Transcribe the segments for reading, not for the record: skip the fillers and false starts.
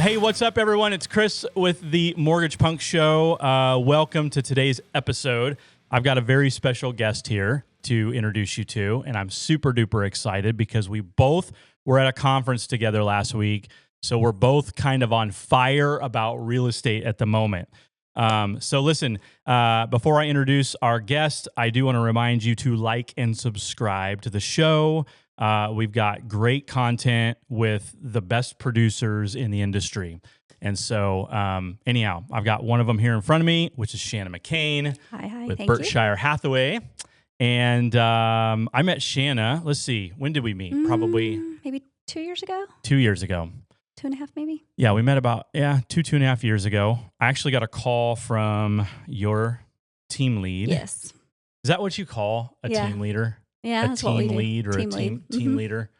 Hey, what's up, everyone? It's Chris with the Mortgage Punk Show. Welcome to today's episode. I've got a very special guest here to introduce you to, and I'm super duper excited because we both were at a conference together last week. So we're both kind of on fire about real estate at the moment. So listen, before I introduce our guest, I do want to remind you to like and subscribe to the show. We've got great content with the best producers in the industry. And so anyhow, I've got one of them here in front of me, which is Shana McCain with Berkshire Hathaway. And I met Shana, let's see, when did we meet? Probably maybe 2 years ago. 2 years ago. 2.5 maybe. Yeah, we met about, 2.5 years ago. I actually got a call from your team lead. Yes. Is that what you call a team leader? Yeah, a that's what we team do. lead or Team a lead. team leader.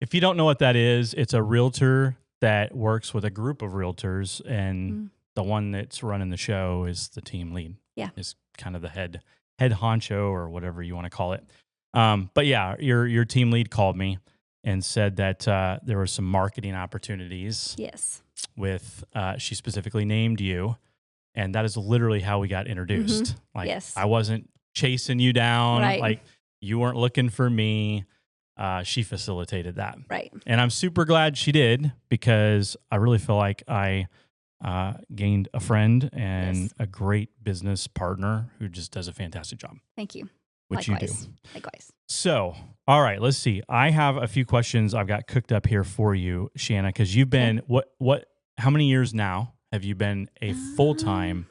If you don't know what that is, it's a realtor that works with a group of realtors, and the one that's running the show is the team lead. Yeah, is kind of the head honcho or whatever you want to call it. But yeah, your team lead called me and said that there were some marketing opportunities. Yes. With she specifically named you, and that is literally how we got introduced. Like, yes. I wasn't chasing you down. Right. Like, you weren't looking for me. She facilitated that. Right. And I'm super glad she did, because I really feel like I gained a friend and a great business partner who just does a fantastic job. Thank you. Which Likewise. you do. Likewise. So, all right, let's see. I have a few questions I've got cooked up here for you, Shana, because you've been, how many years now have you been a full-time?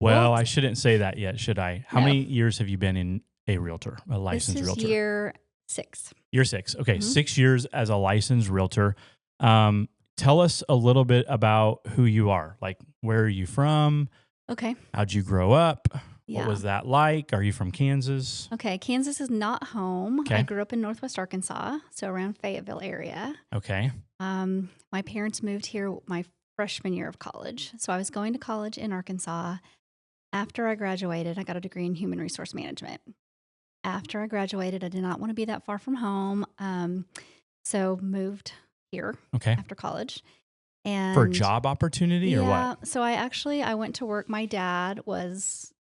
Well, I shouldn't say that yet, should I? How many years have you been in a realtor, a licensed realtor? This is year 6. Year 6. Okay, 6 years as a licensed realtor. Tell us a little bit about who you are. Like, where are you from? Okay. How'd you grow up? Yeah. What was that like? Are you from Kansas? Okay, Kansas is not home. Okay. I grew up in Northwest Arkansas, so around Fayetteville area. Okay. My parents moved here my freshman year of college. So I was going to college in Arkansas. After I graduated, I got a degree in human resource management. After I graduated, I did not want to be that far from home. So moved here after college. And for a job opportunity or what? So I went to work. My dad was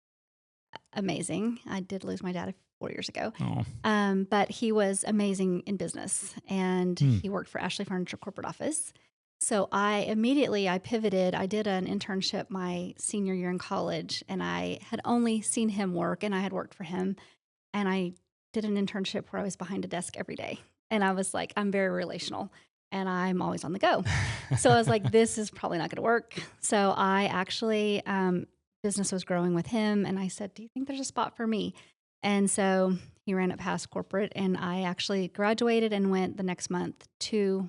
amazing. I did lose my dad 4 years ago. Oh. But he was amazing in business, and he worked for Ashley Furniture corporate office. So I pivoted. I did an internship my senior year in college, and I had only seen him work, and I had worked for him. And I did an internship where I was behind a desk every day. And I was like, I'm very relational, and I'm always on the go. So I was like, this is probably not going to work. So I actually, business was growing with him, and I said, do you think there's a spot for me? And so he ran it past corporate, and I actually graduated and went the next month to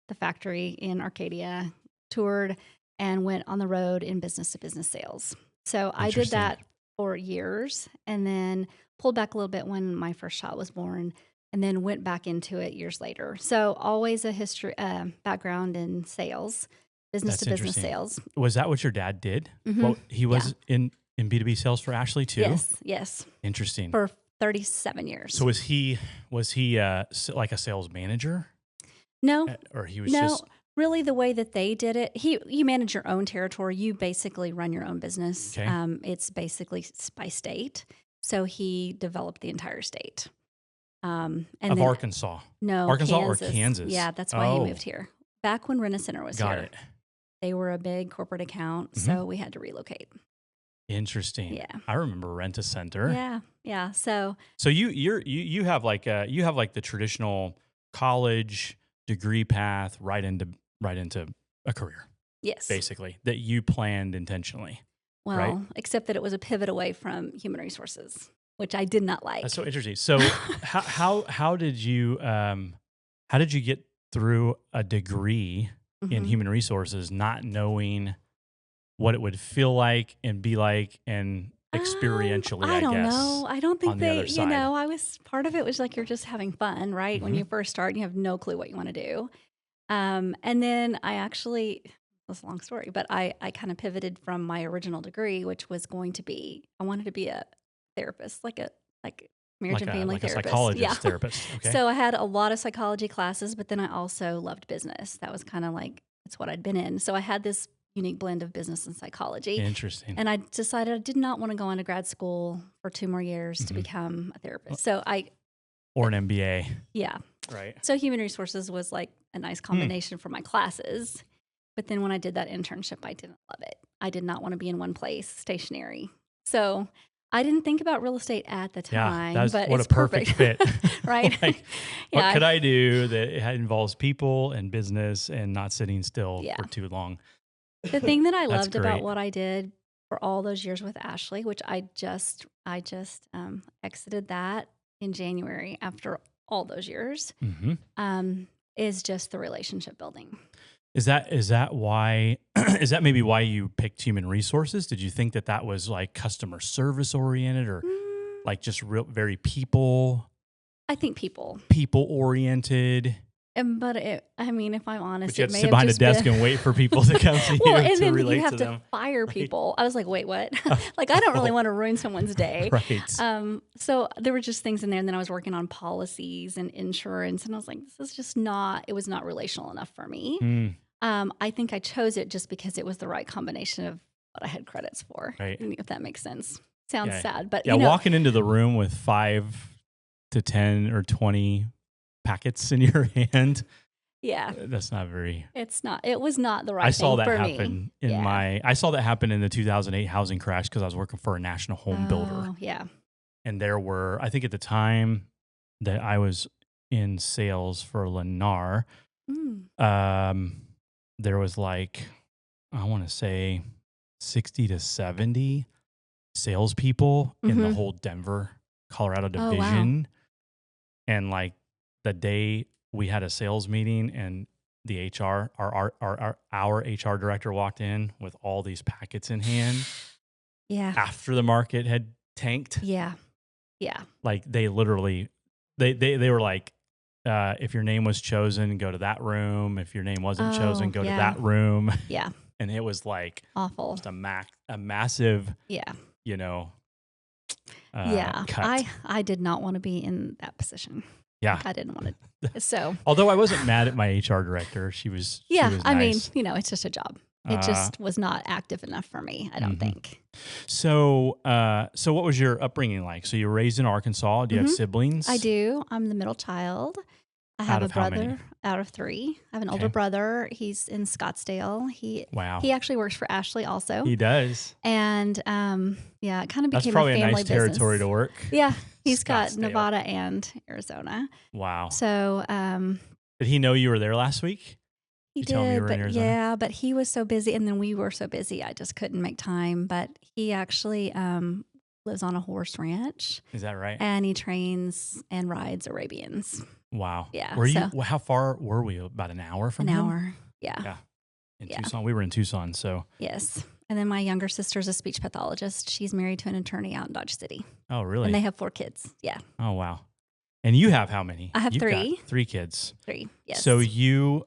the factory in Arcadia, toured, and went on the road in business-to-business sales. So I did that for years, and then pulled back a little bit when my first child was born, and then went back into it years later. So always a background in sales, business-to-business sales. Was that what your dad did? Well, he was in B2B sales for Ashley too? Yes. Interesting. For 37 years. So was he like a sales manager? No. Or he was just... Really, the way that they did it, you manage your own territory. You basically run your own business. Okay. It's basically by state. So he developed the entire state. Arkansas? No, Arkansas Kansas. or Kansas? Yeah, that's why he moved here. Back when Rent-A-Center was here. Got it. They were a big corporate account, so we had to relocate. Interesting. Yeah. I remember Rent-A-Center. Yeah. So you have like the traditional college degree path right into a career. Yes. Basically, that you planned intentionally. Well, right? Except that it was a pivot away from human resources, which I did not like. That's so interesting. So how did you get through a degree in human resources, not knowing what it would feel like and be like and experientially, I don't guess. know. I don't think I was part of it was like you're just having fun, right? When you first start, you have no clue what you want to do. And then it's a long story, but I kind of pivoted from my original degree, which was going to be, I wanted to be a therapist, like marriage and family therapist. A psychologist therapist. Okay. So I had a lot of psychology classes, but then I also loved business. That was kind of like It's what I'd been in. So I had this unique blend of business and psychology. Interesting. And I decided I did not want to go into grad school for 2 more years to become a therapist. So or an MBA. Yeah. Right. So human resources was like a nice combination for my classes. But then when I did that internship, I didn't love it. I did not want to be in one place, stationary. So I didn't think about real estate at the time. That's but what it's a perfect fit. Right? Like, what could I do that involves people and business and not sitting still for too long? The thing that I loved great. about what I did for all those years with Ashley, which I just exited that in January after all those years, is just the relationship building. Is that why? Is that maybe why you picked human resources? Did you think that was like customer service oriented, or like just very people? I think people oriented. But if I'm honest, but you had to sit behind a desk and wait for people to come to you and to then relate you have to to them. fire people. I was like, wait, what? Like, I don't really want to ruin someone's day. Right. So there were just things in there. And then I was working on policies and insurance. And I was like, this is just it was not relational enough for me. I think I chose it just because it was the right combination of what I had credits for. Right. If that makes sense. Sounds sad, but walking into the room with 5 to 10 or 20 packets in your hand. Yeah. That's not very. It's not. It was not the right I saw thing that for happen me. I saw that happen in the 2008 housing crash because I was working for a national home builder. Yeah. And there were, I think at the time that I was in sales for Lennar, there was like, I want to say 60 to 70 salespeople in the whole Denver, Colorado division. Wow. And like the day we had a sales meeting and the HR, our HR director walked in with all these packets in hand. Yeah. After the market had tanked. Yeah. Yeah. Like they literally, they were like, if your name was chosen, go to that room. If your name wasn't chosen, go to that room. Yeah. And it was like awful. Just a massive, cut. I did not want to be in that position. Yeah. Like, I didn't want to. So, although I wasn't mad at my HR director, she was nice. I mean, it's just a job. It just was not active enough for me, I don't think. So, what was your upbringing like? So you were raised in Arkansas. Do you have siblings? I do. I'm the middle child. I have a brother out of 3. I have an older brother. He's in Scottsdale. He actually works for Ashley also. He does. And it kind of became That's probably a family nice territory business. To work. Yeah. He's got Nevada and Arizona. Wow. So did he know you were there last week? He did, but he was so busy, and then we were so busy, I just couldn't make time. But he actually lives on a horse ranch. Is that right? And he trains and rides Arabians. Wow. Yeah. Were you? How far were we? About an hour from him? An hour. Yeah. Yeah. In Tucson, we were in Tucson, so. Yes. And then my younger sister's a speech pathologist. She's married to an attorney out in Dodge City. Oh, really? And they have 4 kids. Yeah. Oh, wow. And you have how many? I have 3. Got 3 kids. 3. Yes. So you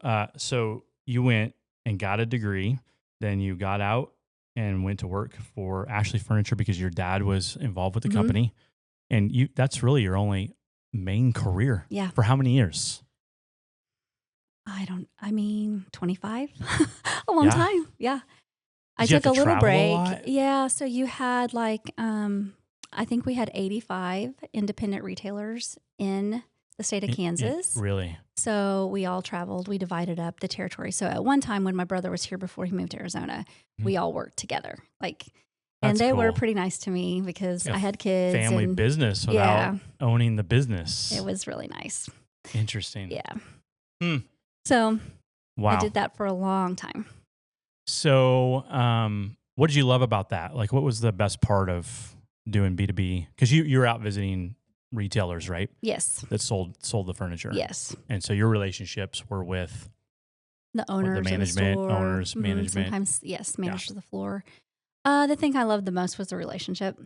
went and got a degree, then you got out and went to work for Ashley Furniture because your dad was involved with the company, and that's really your only main career. Yeah. For how many years? 25. A long time. Yeah. I took a little break. Yeah. So you had like, I think we had 85 independent retailers in the state of Kansas. Really? So we all traveled. We divided up the territory. So at one time when my brother was here before he moved to Arizona, we all worked together. And they were pretty nice to me because I had kids. Family business without owning the business. It was really nice. Interesting. Yeah. So I did that for a long time. So what did you love about that? Like, what was the best part of doing B2B? Because you were out visiting retailers, right? Yes. That sold the furniture. Yes. And so your relationships were with the owners, the management, management. Sometimes, yes, managers of the floor. The thing I loved the most was the relationship.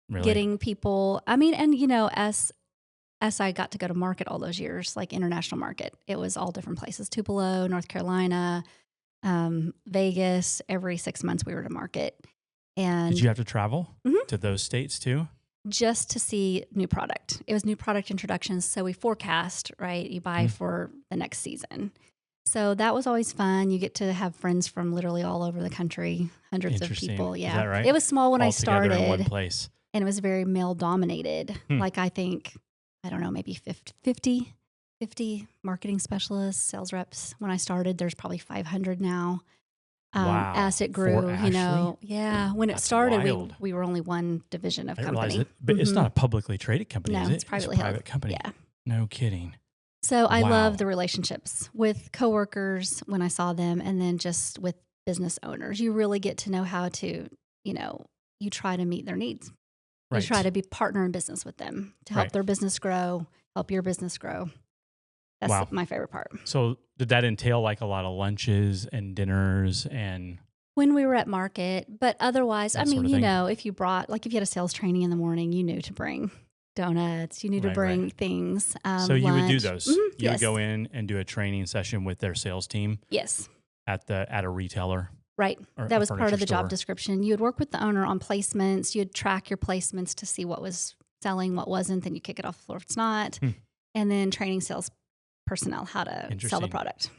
Really? Getting people. I mean, and as I got to go to market all those years, like international market, it was all different places: Tupelo, North Carolina, Vegas. Every 6 months we were to market. And did you have to travel to those states too? Just to see new product. It was new product introductions. So we forecast, right? You buy for the next season. So that was always fun. You get to have friends from literally all over the country, hundreds of Interesting. people. Is Yeah. that right? It was small when I All together started, in one place. and it was very male dominated. Like I think, I don't know, maybe 50 marketing specialists, sales reps. When I started, there's probably 500 now. Wow. As it For grew, Ashley? yeah. When it That's started, wild. we were only one division of I didn't realize company. it, but it's not a publicly traded company, No, is it? it's privately a held. private company. Yeah. No kidding. So I Wow. love the relationships with coworkers when I saw them, and then just with business owners. You really get to know how to, you try to meet their needs. Right. You try to be partner in business with them to help their business grow, help your business grow. That's my favorite part. So did that entail like a lot of lunches and dinners and when we were at market, but otherwise, that sort of thing? if you had a sales training in the morning, you knew to bring donuts, you knew to bring things. So you would do lunch. those. Mm-hmm. You would go in and do a training session with their sales team. Yes. At a retailer. Right. Or that was part of the store. job description. You would work with the owner on placements. You'd track your placements to see what was selling, what wasn't. Then you kick it off the floor if it's not. And then training sales personnel how to sell the product.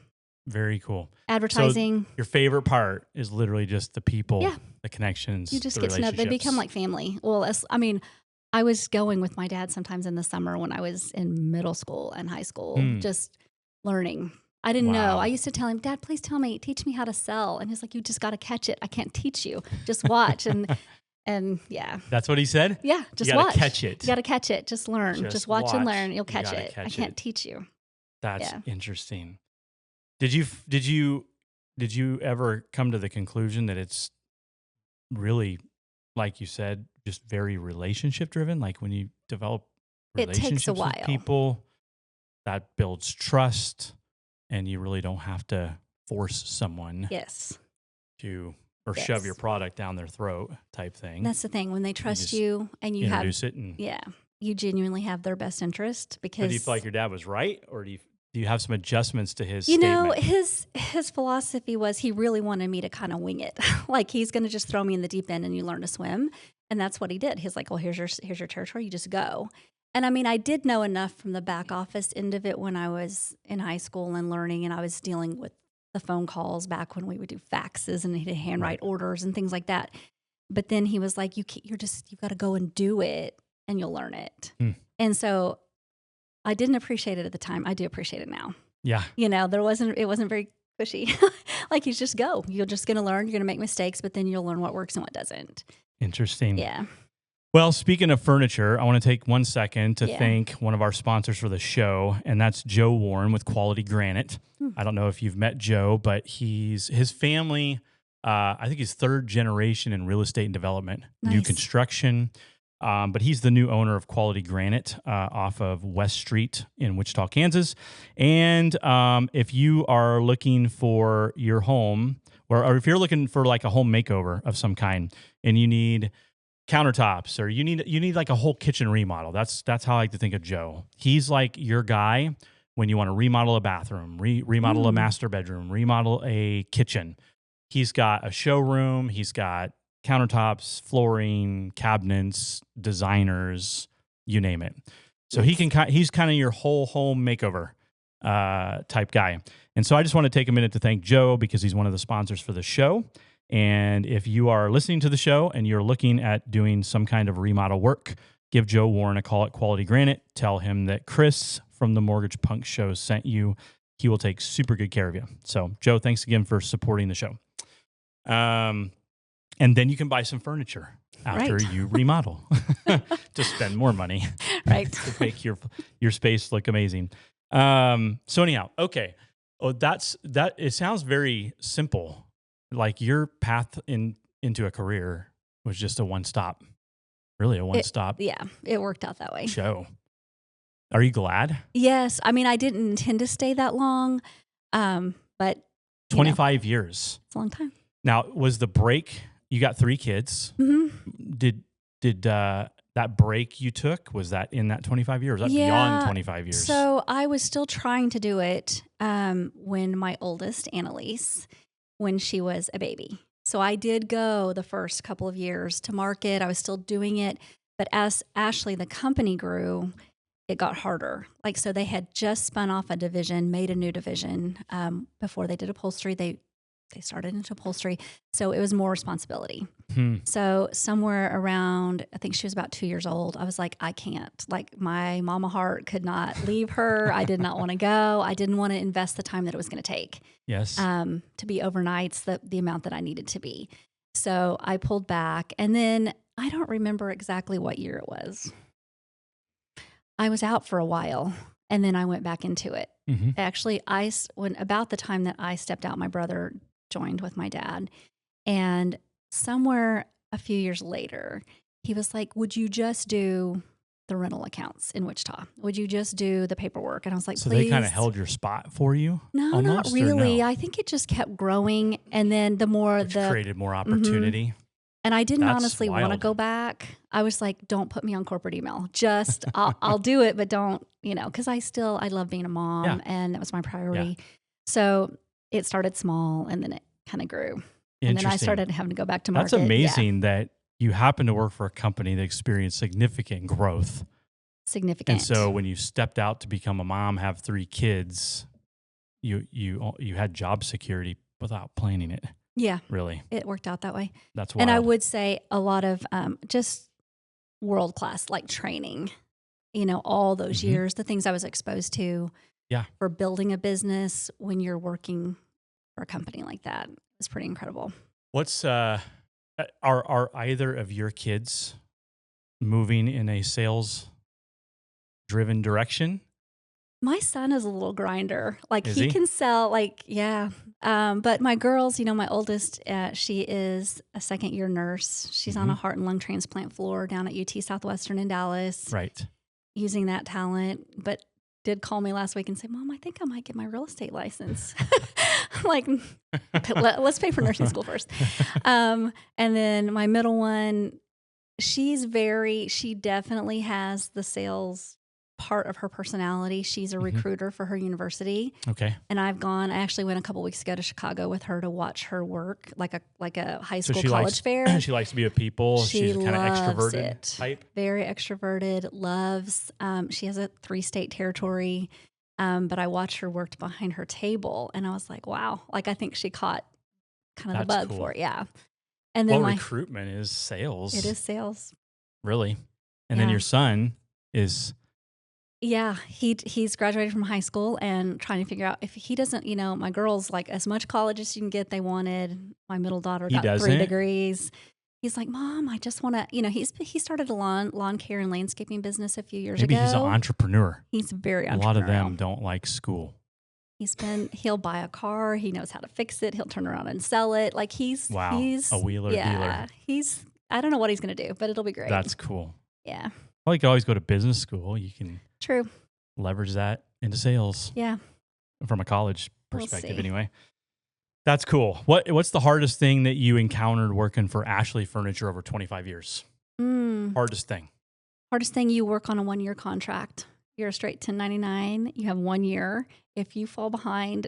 Very cool. Advertising. So your favorite part is literally just the people, the connections. You just get to know. They become like family. Well, I was going with my dad sometimes in the summer when I was in middle school and high school, just learning. I didn't know. I used to tell him, Dad, please teach me how to sell. And he's like, you just got to catch it. I can't teach you. Just watch. And yeah. That's what he said? Yeah. Just you watch. Catch it. You got to catch it. Just learn. Just watch and learn. You'll catch it. I can't teach you. That's interesting. Did you ever come to the conclusion that it's really, like you said, just very relationship driven? Like when you develop relationships with people, that builds trust, and you really don't have to force someone to shove your product down their throat type thing. That's the thing. When they trust you and you introduce it and you genuinely have their best interest. Because do you feel like your dad was right, or do you have some adjustments to his statement? His philosophy was he really wanted me to kind of wing it. Like he's going to just throw me in the deep end and you learn to swim. And that's what he did. He's like, well, here's your territory. You just go. And I did know enough from the back office end of it when I was in high school and learning, and I was dealing with the phone calls back when we would do faxes and he'd handwrite orders and things like that. But then he was like, you've got to go and do it and you'll learn it. And so I didn't appreciate it at the time. I do appreciate it now. Yeah. It wasn't very cushy. Like you just go. You're just going to learn. You're going to make mistakes, but then you'll learn what works and what doesn't. Interesting. Yeah. Well, speaking of furniture, I want to take 1 second to thank one of our sponsors for the show, and that's Joe Warren with Quality Granite. I don't know if you've met Joe, but his family, I think he's third generation in real estate and development, new construction. But he's the new owner of Quality Granite off of West Street in Wichita, Kansas. And if you are looking for your home, or if you're looking for like a home makeover of some kind, and you need countertops, or you need like a whole kitchen remodel, that's how I like to think of Joe. He's like your guy when you want to remodel a bathroom, remodel a master bedroom, remodel a kitchen. He's got a showroom. He's got countertops, flooring, cabinets, designers, you name it. So he's kind of your whole home makeover type guy. And so I just want to take a minute to thank Joe because he's one of the sponsors for the show. And if you are listening to the show and you're looking at doing some kind of remodel work, give Joe Warren a call at Quality Granite. Tell him that Chris from the Mortgage Punk Show sent you. He will take super good care of you. So Joe, thanks again for supporting the show. And then you can buy some furniture after you remodel to spend more money, to make your space look amazing. So anyhow, okay. Oh, that. It sounds very simple. Like your path into a career was just a one-stop, really a one-stop. Yeah, it worked out that way. Show. Are you glad? Yes. I didn't intend to stay that long, but 25 years. It's a long time. Now, was the break? You got 3 kids. Mm-hmm. Did that break you took, was that in that 25 years? Was that beyond 25 years? So I was still trying to do it when my oldest, Annalise, when she was a baby. So I did go the first couple of years to market. I was still doing it. But as Ashley, the company grew, it got harder. Like, so they had just spun off a division, made a new division. Before they did upholstery, they started into upholstery. So it was more responsibility. So somewhere around, I think she was about 2 years old, I was like, I can't. Like, my mama heart could not leave her. I did not want to go. I didn't want to invest the time that it was going to take. Yes. To be overnights, the amount that I needed to be. So I pulled back. And then I don't remember exactly what year it was. I was out for a while, and then I went back into it. Actually, when about the time that I stepped out, my brother joined with my dad, and somewhere a few years later, he was like, "Would you just do the rental accounts in Wichita? Would you just do the paperwork?" And I was like, so "Please." They kind of held your spot for you? No, almost, not really. No? I think it just kept growing, and then the more Which created more opportunity. And I didn't That's honestly want to wild. go back. I was like, don't put me on corporate email. Just, I'll do it, but don't, because I love being a mom, and that was my priority. So it started small, and then it kind of grew. And then I started having to go back to market. That's amazing that you happen to work for a company that experienced significant growth. Significant. And so when you stepped out to become a mom, have 3 kids, you had job security without planning it. Yeah. Really. It worked out that way. That's wild. And I would say a lot of just world-class, like training, all those years, the things I was exposed to for building a business when you're working for a company like that is pretty incredible. What's, are either of your kids moving in a sales-driven direction? My son is a little grinder. Like, Is he he? can sell, but my girls, my oldest, she is a second-year nurse. She's on a heart and lung transplant floor down at UT Southwestern in Dallas. Right. Using that talent, but did call me last week and say, "Mom, I think I might get my real estate license." I'm like, let's pay for nursing school first. And then my middle one, she definitely has the sales part of her personality. She's a recruiter for her university. Okay. And I actually went a couple weeks ago to Chicago with her to watch her work, like a high school college fair. She likes to be with people. She's kind of extroverted type. Very extroverted, loves, she has a 3-state territory. But I watched her work behind her table, and I was like, wow, like, I think she caught kind of the bug for it. Yeah. And then recruitment is sales. It is sales. Really. And then your son is... Yeah, he's graduated from high school and trying to figure out if he doesn't, my girls, like, as much college as you can get, they wanted. My middle daughter got 3 degrees. He's like, "Mom, I just want to," he started a lawn care and landscaping business a few years ago. Maybe he's an entrepreneur. He's very entrepreneurial. A lot of them don't like school. He'll buy a car. He knows how to fix it. He'll turn around and sell it. Like, he's a wheeler dealer. I don't know what he's going to do, but it'll be great. That's cool. Yeah. Well, you can always go to business school. You can leverage that into sales. Yeah. From a college perspective, anyway. That's cool. What's the hardest thing that you encountered working for Ashley Furniture over 25 years? Hardest thing? Hardest thing, you work on a 1-year contract. You're a straight 1099. You have 1 year. If you fall behind.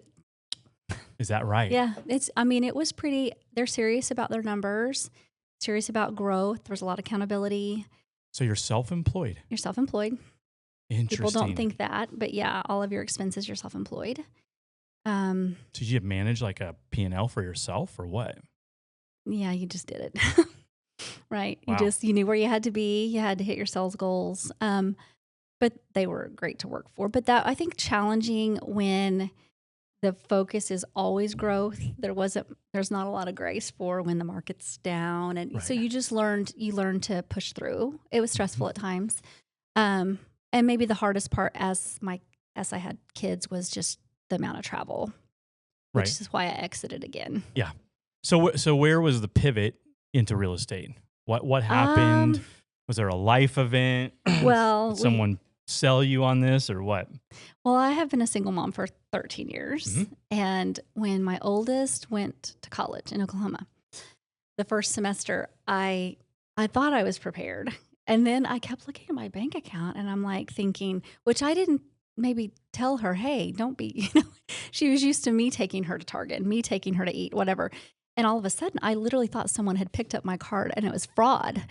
Is that right? Yeah. It was pretty, they're serious about their numbers, serious about growth. There's a lot of accountability. So you're self-employed? You're self-employed. Interesting. People don't think that, but yeah, all of your expenses, you're self-employed. So did you manage like a P&L for yourself or what? Yeah, you just did it. Right. Wow. You knew where you had to be. You had to hit your sales goals. But they were great to work for. But I think challenging when the focus is always growth. There's not a lot of grace for when the market's down. And so you just learned to push through. It was stressful at times. And maybe the hardest part as I had kids was just the amount of travel, which is why I exited again. Yeah. So where was the pivot into real estate? What happened? Was there a life event? Well, did someone sell you on this or what? Well, I have been a single mom for 13 years. And when my oldest went to college in Oklahoma, the first semester, I thought I was prepared. And then I kept looking at my bank account and I'm like thinking, which I didn't maybe tell her, hey, don't be, she was used to me taking her to Target, me taking her to eat, whatever. And all of a sudden, I literally thought someone had picked up my card and it was fraud.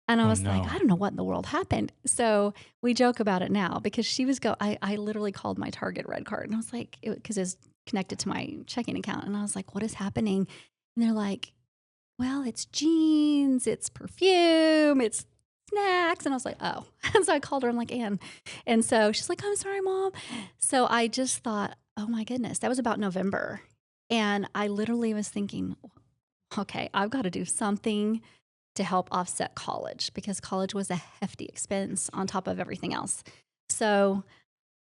And I Oh, was like, no. I don't know what in the world happened. So we joke about it now because she was I literally called my Target red card and I was like, because it's connected to my checking account. And I was like, what is happening? And they're like, well, it's jeans, it's perfume, it's snacks. And I was like, oh. And so I called her. I'm like, Ann. And so she's like, I'm sorry, Mom. So I just thought, oh my goodness, that was about November. And I literally was thinking, okay, I've got to do something to help offset college because college was a hefty expense on top of everything else. So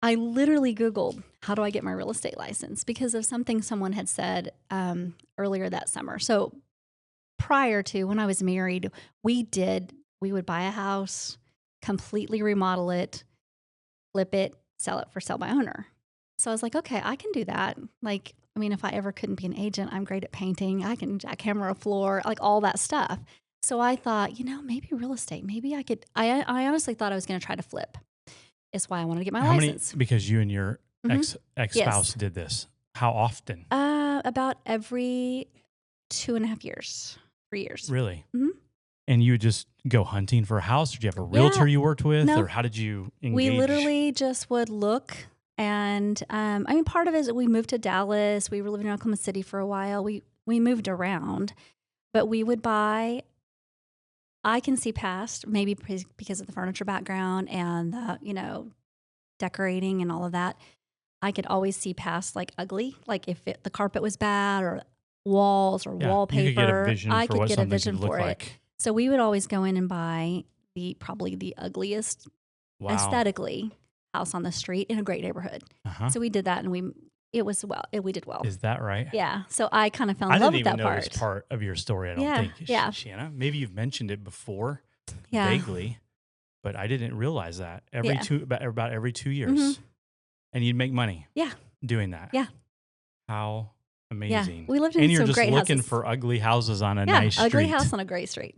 I literally Googled, how do I get my real estate license? Because of something someone had said earlier that summer. So prior to when I was married, we would buy a house, completely remodel it, flip it, sell it for sell by owner. So I was like, okay, I can do that. Like, I mean, if I ever couldn't be an agent, I'm great at painting. I can jackhammer a floor, like all that stuff. So I thought, maybe real estate, maybe I could, I honestly thought I was going to try to flip. It's why I wanted to get my license. Because you and your ex-spouse Yes. did this. How often? About every 2.5 years, 3 years. Really? Mhm. And you would just go hunting for a house? Or did you have a realtor you worked with? No. Or how did you engage? We literally just would look. And I mean, part of it is we moved to Dallas. We were living in Oklahoma City for a while. We moved around, but we would buy. I can see past, maybe because of the furniture background and the, decorating and all of that. I could always see past like ugly, like if the carpet was bad or walls or wallpaper. You could get a vision I for could what get a something vision could look for it. like. So we would always go in and buy probably the ugliest aesthetically house on the street in a great neighborhood. So we did that, and we did well. Is that right? Yeah. So I kind of fell in love with that part. I didn't even know this part of your story, I don't think. Yeah. Shana, maybe you've mentioned it before, Yeah. vaguely, but I didn't realize that. About every 2 years. Mhm. And you'd make money. Yeah. Doing that. Yeah. How amazing. Yeah. We lived in and you're some just great looking houses. for ugly houses on a nice street. Ugly house on a great street.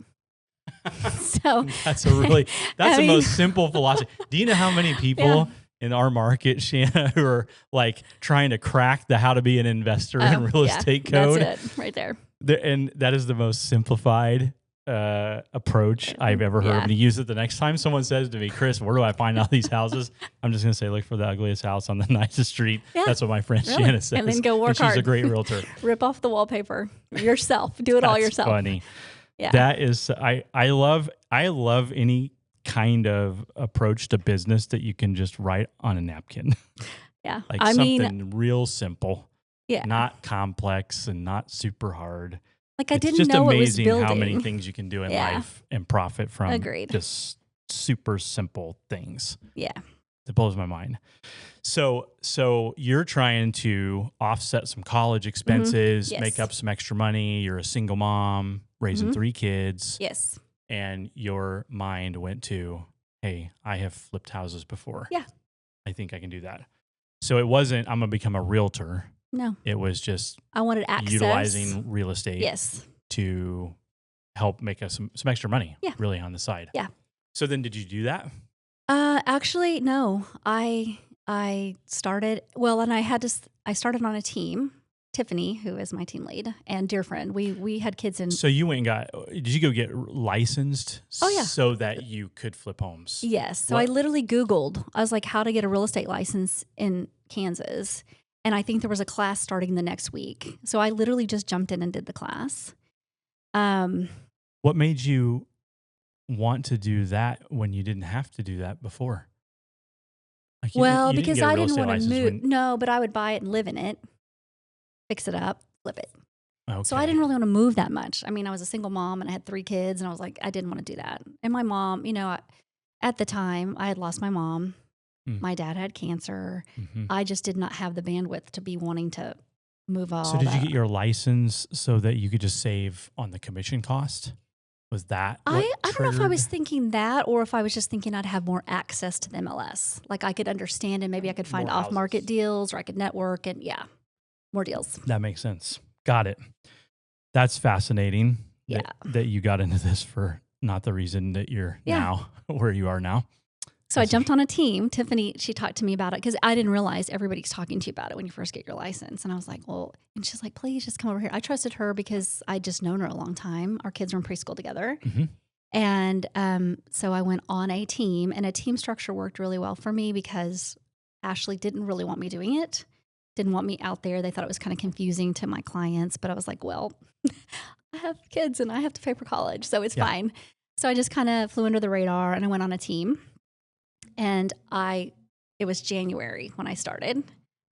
So that's the most simple philosophy. Do you know how many people in our market, Shana, who are like trying to crack the how to be an investor in real estate code? That's it right there. And that is the most simplified approach I've ever heard. I'm going to use it the next time someone says to me, Chris, where do I find all these houses? I'm just going to say, look for the ugliest house on the nicest street. Yeah. That's what my friend Shana says. And then go work hard. She's a great realtor. Rip off the wallpaper yourself. Do it all yourself. Funny. Yeah. That is, I love any kind of approach to business that you can just write on a napkin. Yeah. Like something real simple. Yeah. Not complex and not super hard. Like I didn't know it was building. It's just amazing how many things you can do in life and profit from just super simple things. Yeah. It blows my mind. So you're trying to offset some college expenses, make up some extra money. You're a single mom, raising 3 kids. Yes. And your mind went to, hey, I have flipped houses before. Yeah. I think I can do that. So it wasn't, I'm going to become a realtor. No. It was just I wanted access. Utilizing real estate yes. to help make us some extra money really on the side. Yeah. So then did you do that? Actually, no. I started, and I started on a team, Tiffany, who is my team lead, and dear friend. We had kids in. So you went and did you go get licensed? Oh, yeah. So that you could flip homes? Yes. So I literally Googled, I was like, how to get a real estate license in Kansas. And I think there was a class starting the next week. So I literally just jumped in and did the class. What made you want to do that when you didn't have to do that before? Like because I didn't want to move. No, but I would buy it and live in it, fix it up, flip it. Okay. So I didn't really want to move that much. I mean, I was a single mom and I had 3 kids and I was like, I didn't want to do that. And my mom, at the time I had lost my mom. My dad had cancer. Mm-hmm. I just did not have the bandwidth to be wanting to move all. So did you get your license so that you could just save on the commission cost? Was that I don't know if I was thinking that or if I was just thinking I'd have more access to the MLS. Like I could understand and maybe I could find off-market deals or I could network and more deals. That makes sense. Got it. That's fascinating that you got into this for not the reason that you're now where you are now. So I jumped on a team. Tiffany, she talked to me about it because I didn't realize everybody's talking to you about it when you first get your license. And I was like, and she's like, please just come over here. I trusted her because I'd just known her a long time. Our kids were in preschool together. Mm-hmm. And so I went on a team, and a team structure worked really well for me because Ashley didn't really want me doing it, didn't want me out there. They thought it was kind of confusing to my clients, but I was like, well, I have kids and I have to pay for college, so it's fine. So I just kind of flew under the radar, and I went on a team. And it was January when I started.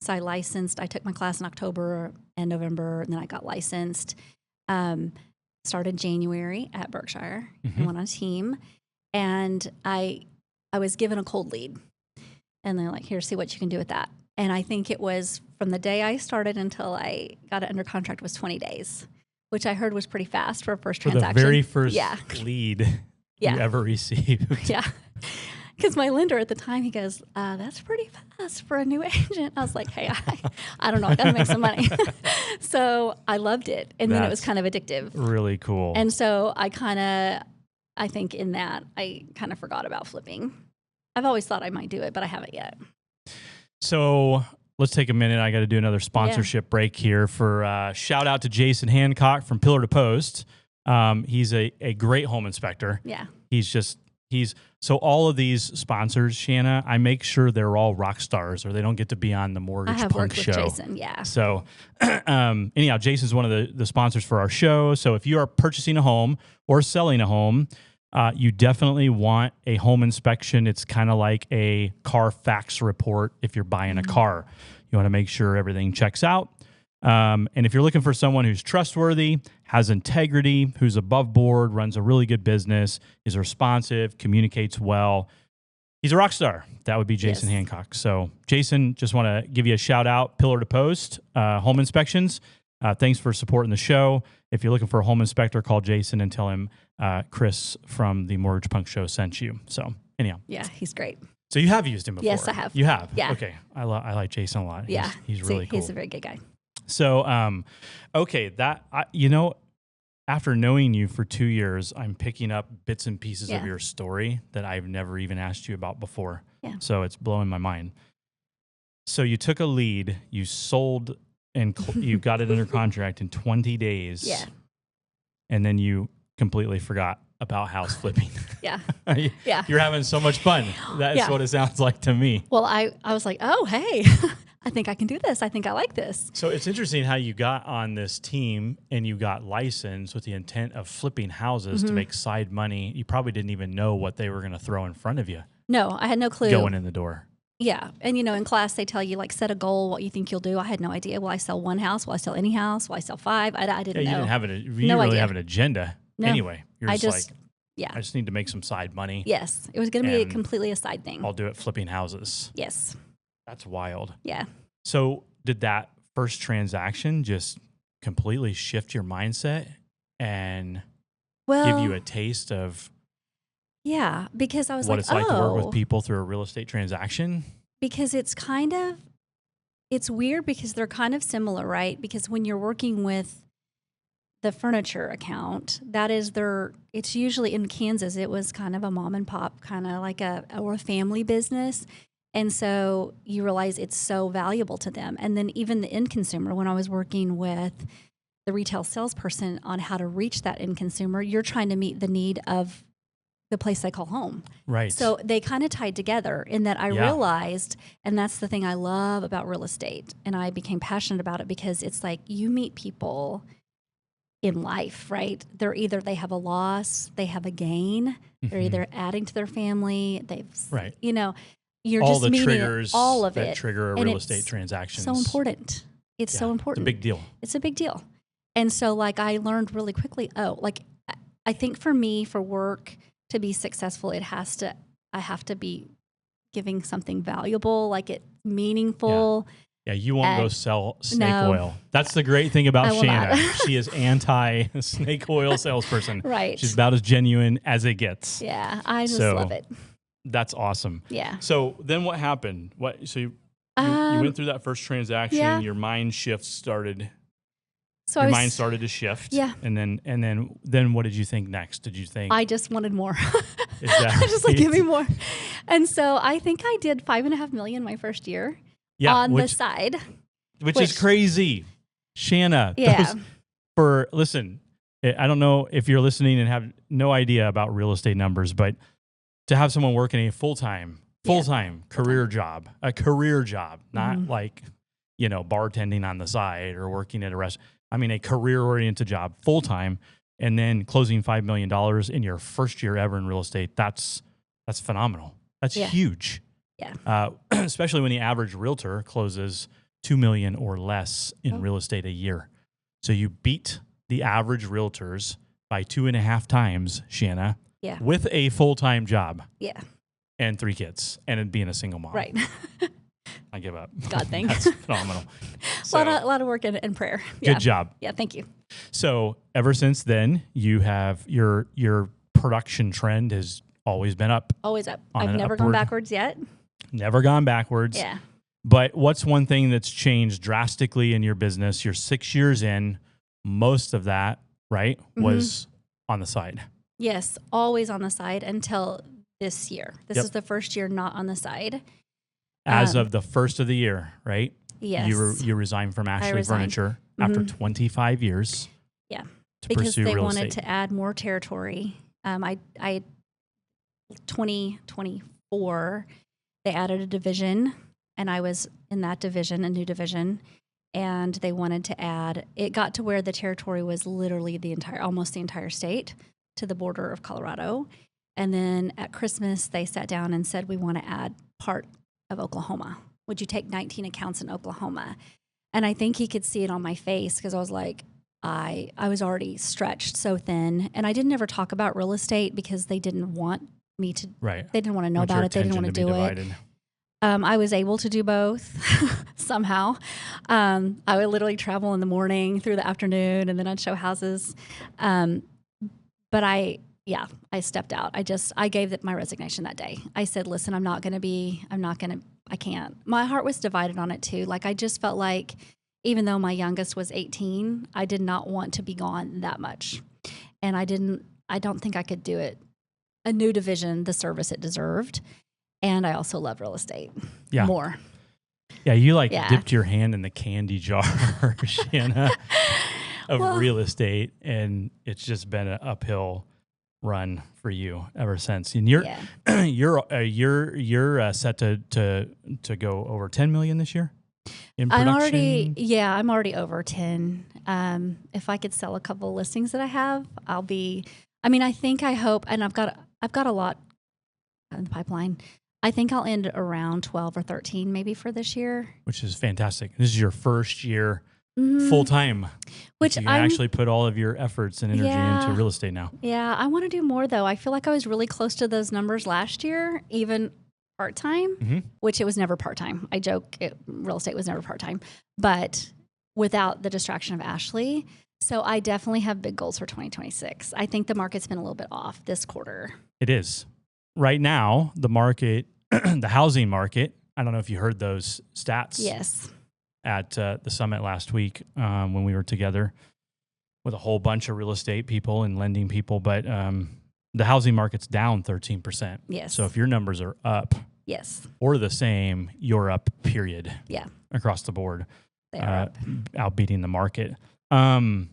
So I licensed. I took my class in October and November, and then I got licensed. Started January at Berkshire and went on a team. And I was given a cold lead. And they're like, here, see what you can do with that. And I think it was from the day I started until I got it under contract was 20 days, which I heard was pretty fast for a first transaction. The very first lead you ever received. Yeah. Because my lender at the time, he goes, that's pretty fast for a new agent. I was like, hey, I don't know. I got to make some money. So I loved it. And then it was kind of addictive. Really cool. And so I think in that, I kind of forgot about flipping. I've always thought I might do it, but I haven't yet. So let's take a minute. I got to do another sponsorship break here for shout out to Jason Hancock from Pillar to Post. He's a great home inspector. Yeah. So all of these sponsors, Shana, I make sure they're all rock stars or they don't get to be on the Mortgage Punk Show. I have worked with Jason, yeah. So anyhow, Jason's one of the sponsors for our show. So if you are purchasing a home or selling a home, you definitely want a home inspection. It's kind of like a Carfax report if you're buying a car. You want to make sure everything checks out. And if you're looking for someone who's trustworthy, has integrity, who's above board, runs a really good business, is responsive, communicates well, he's a rock star. That would be Jason Hancock. So Jason, just want to give you a shout out, Pillar to Post, home inspections. Thanks for supporting the show. If you're looking for a home inspector, call Jason and tell him Chris from the Mortgage Punk Show sent you. So anyhow. Yeah, he's great. So you have used him before? Yes, I have. You have? Yeah. Okay. I like Jason a lot. Yeah. He's really cool. He's a very good guy. So, okay, after knowing you for 2 years, I'm picking up bits and pieces of your story that I've never even asked you about before. Yeah. So it's blowing my mind. So you took a lead, you sold, and you got it under contract in 20 days. Yeah. And then you completely forgot about house flipping. Yeah. Yeah. You're having so much fun. That's what it sounds like to me. Well, I was like, oh, hey. I think I can do this. I think I like this. So it's interesting how you got on this team and you got licensed with the intent of flipping houses to make side money. You probably didn't even know what they were going to throw in front of you. No, I had no clue. Going in the door. Yeah. And, in class, they tell you, set a goal, what you think you'll do. I had no idea. Will I sell one house? Will I sell any house? Will I sell 5? I didn't know. You didn't really have an agenda. No. Anyway, you're I just need to make some side money. Yes. It was going to be completely a side thing. I'll do it flipping houses. Yes. That's wild. Yeah. So did that first transaction just completely shift your mindset and give you a taste of because I was what it's like to work with people through a real estate transaction? Because it's weird because they're kind of similar, right? Because when you're working with the furniture account, it's usually in Kansas, it was kind of a mom and pop, kind of like a family business. And so you realize it's so valuable to them. And then even the end consumer, when I was working with the retail salesperson on how to reach that end consumer, you're trying to meet the need of the place they call home. Right. So they kind of tied together in that I realized, and that's the thing I love about real estate. And I became passionate about it because it's like you meet people in life, right? They have a loss, they have a gain, they're either adding to their family, you're all just the meeting triggers all of that it. trigger a real estate transaction. So important. It's so important. It's a big deal. It's a big deal. And so I learned really quickly, I think for me, for work to be successful, I have to be giving something valuable, it's meaningful. Yeah, you won't go sell snake oil. That's the great thing about Shana. She is anti-snake oil salesperson. Right. She's about as genuine as it gets. Yeah, I just love it. That's awesome. Yeah. So then what happened? So you went through that first transaction, your mind shift started. So your mind started to shift. Yeah. And then what did you think next? Did you think I just wanted more? Is that I was just give me more. And so I think I did $5.5 million my first year on the side. Which is crazy. Shana. Yeah. Listen, I don't know if you're listening and have no idea about real estate numbers, but to have someone working a full-time career job, a career job, not like, bartending on the side or working at a restaurant. I mean, a career-oriented job, full-time, and then closing $5 million in your first year ever in real estate. That's phenomenal. That's huge. Yeah. Especially when the average realtor closes $2 million or less in real estate a year. So you beat the average realtors by 2.5 times, Shana, with a full-time job. Yeah. And 3 kids and being a single mom. Right. I give up. God, thanks. That's phenomenal. So, a lot of work and prayer. Good job. Yeah, thank you. So ever since then, you have your production trend has always been up. Always up. I've never gone backwards yet. Never gone backwards. Yeah. But what's one thing that's changed drastically in your business? You're 6 years in. Most of that, right, was on the side. Yes, always on the side until this year. This is the first year not on the side. As of the first of the year, right? Yes. You resigned from Ashley Furniture after 25 years. Yeah. To because pursue they real wanted estate. to add more territory. 2024, they added a division, and I was in that division, a new division, and they wanted to add. It got to where the territory was literally almost the entire state to the border of Colorado. And then at Christmas, they sat down and said, we want to add part of Oklahoma. Would you take 19 accounts in Oklahoma? And I think he could see it on my face because I was like, I was already stretched so thin. And I didn't ever talk about real estate because they didn't want me to. Right. They didn't want to know about it. They didn't want to do it. I was able to do both somehow. I would literally travel in the morning through the afternoon, and then I'd show houses. But I stepped out. I gave my resignation that day. I said, listen, I can't. My heart was divided on it too. Like, I just felt like, even though my youngest was 18, I did not want to be gone that much. And I don't think I could do it, a new division, the service it deserved. And I also love real estate more. Yeah, you dipped your hand in the candy jar, Shana, of real estate, and it's just been an uphill run for you ever since. And you're set to go over 10 million this year in production. I'm already over 10. If I could sell a couple of listings that I have, I hope, and I've got a lot in the pipeline. I think I'll end around 12 or 13 maybe for this year. Which is fantastic. This is your first year full time. Which you can actually put all of your efforts and energy into real estate now. Yeah, I want to do more though. I feel like I was really close to those numbers last year, even part-time, which it was never part-time. I joke, real estate was never part-time, but without the distraction of Ashley. So I definitely have big goals for 2026. I think the market's been a little bit off this quarter. It is. Right now, the market, the housing market, I don't know if you heard those stats. Yes. At the summit last week when we were together with a whole bunch of real estate people and lending people, but the housing market's down 13%. Yes. So if your numbers are up or the same, you're up, period. Yeah. Across the board. They are up. Outbeating the market. I've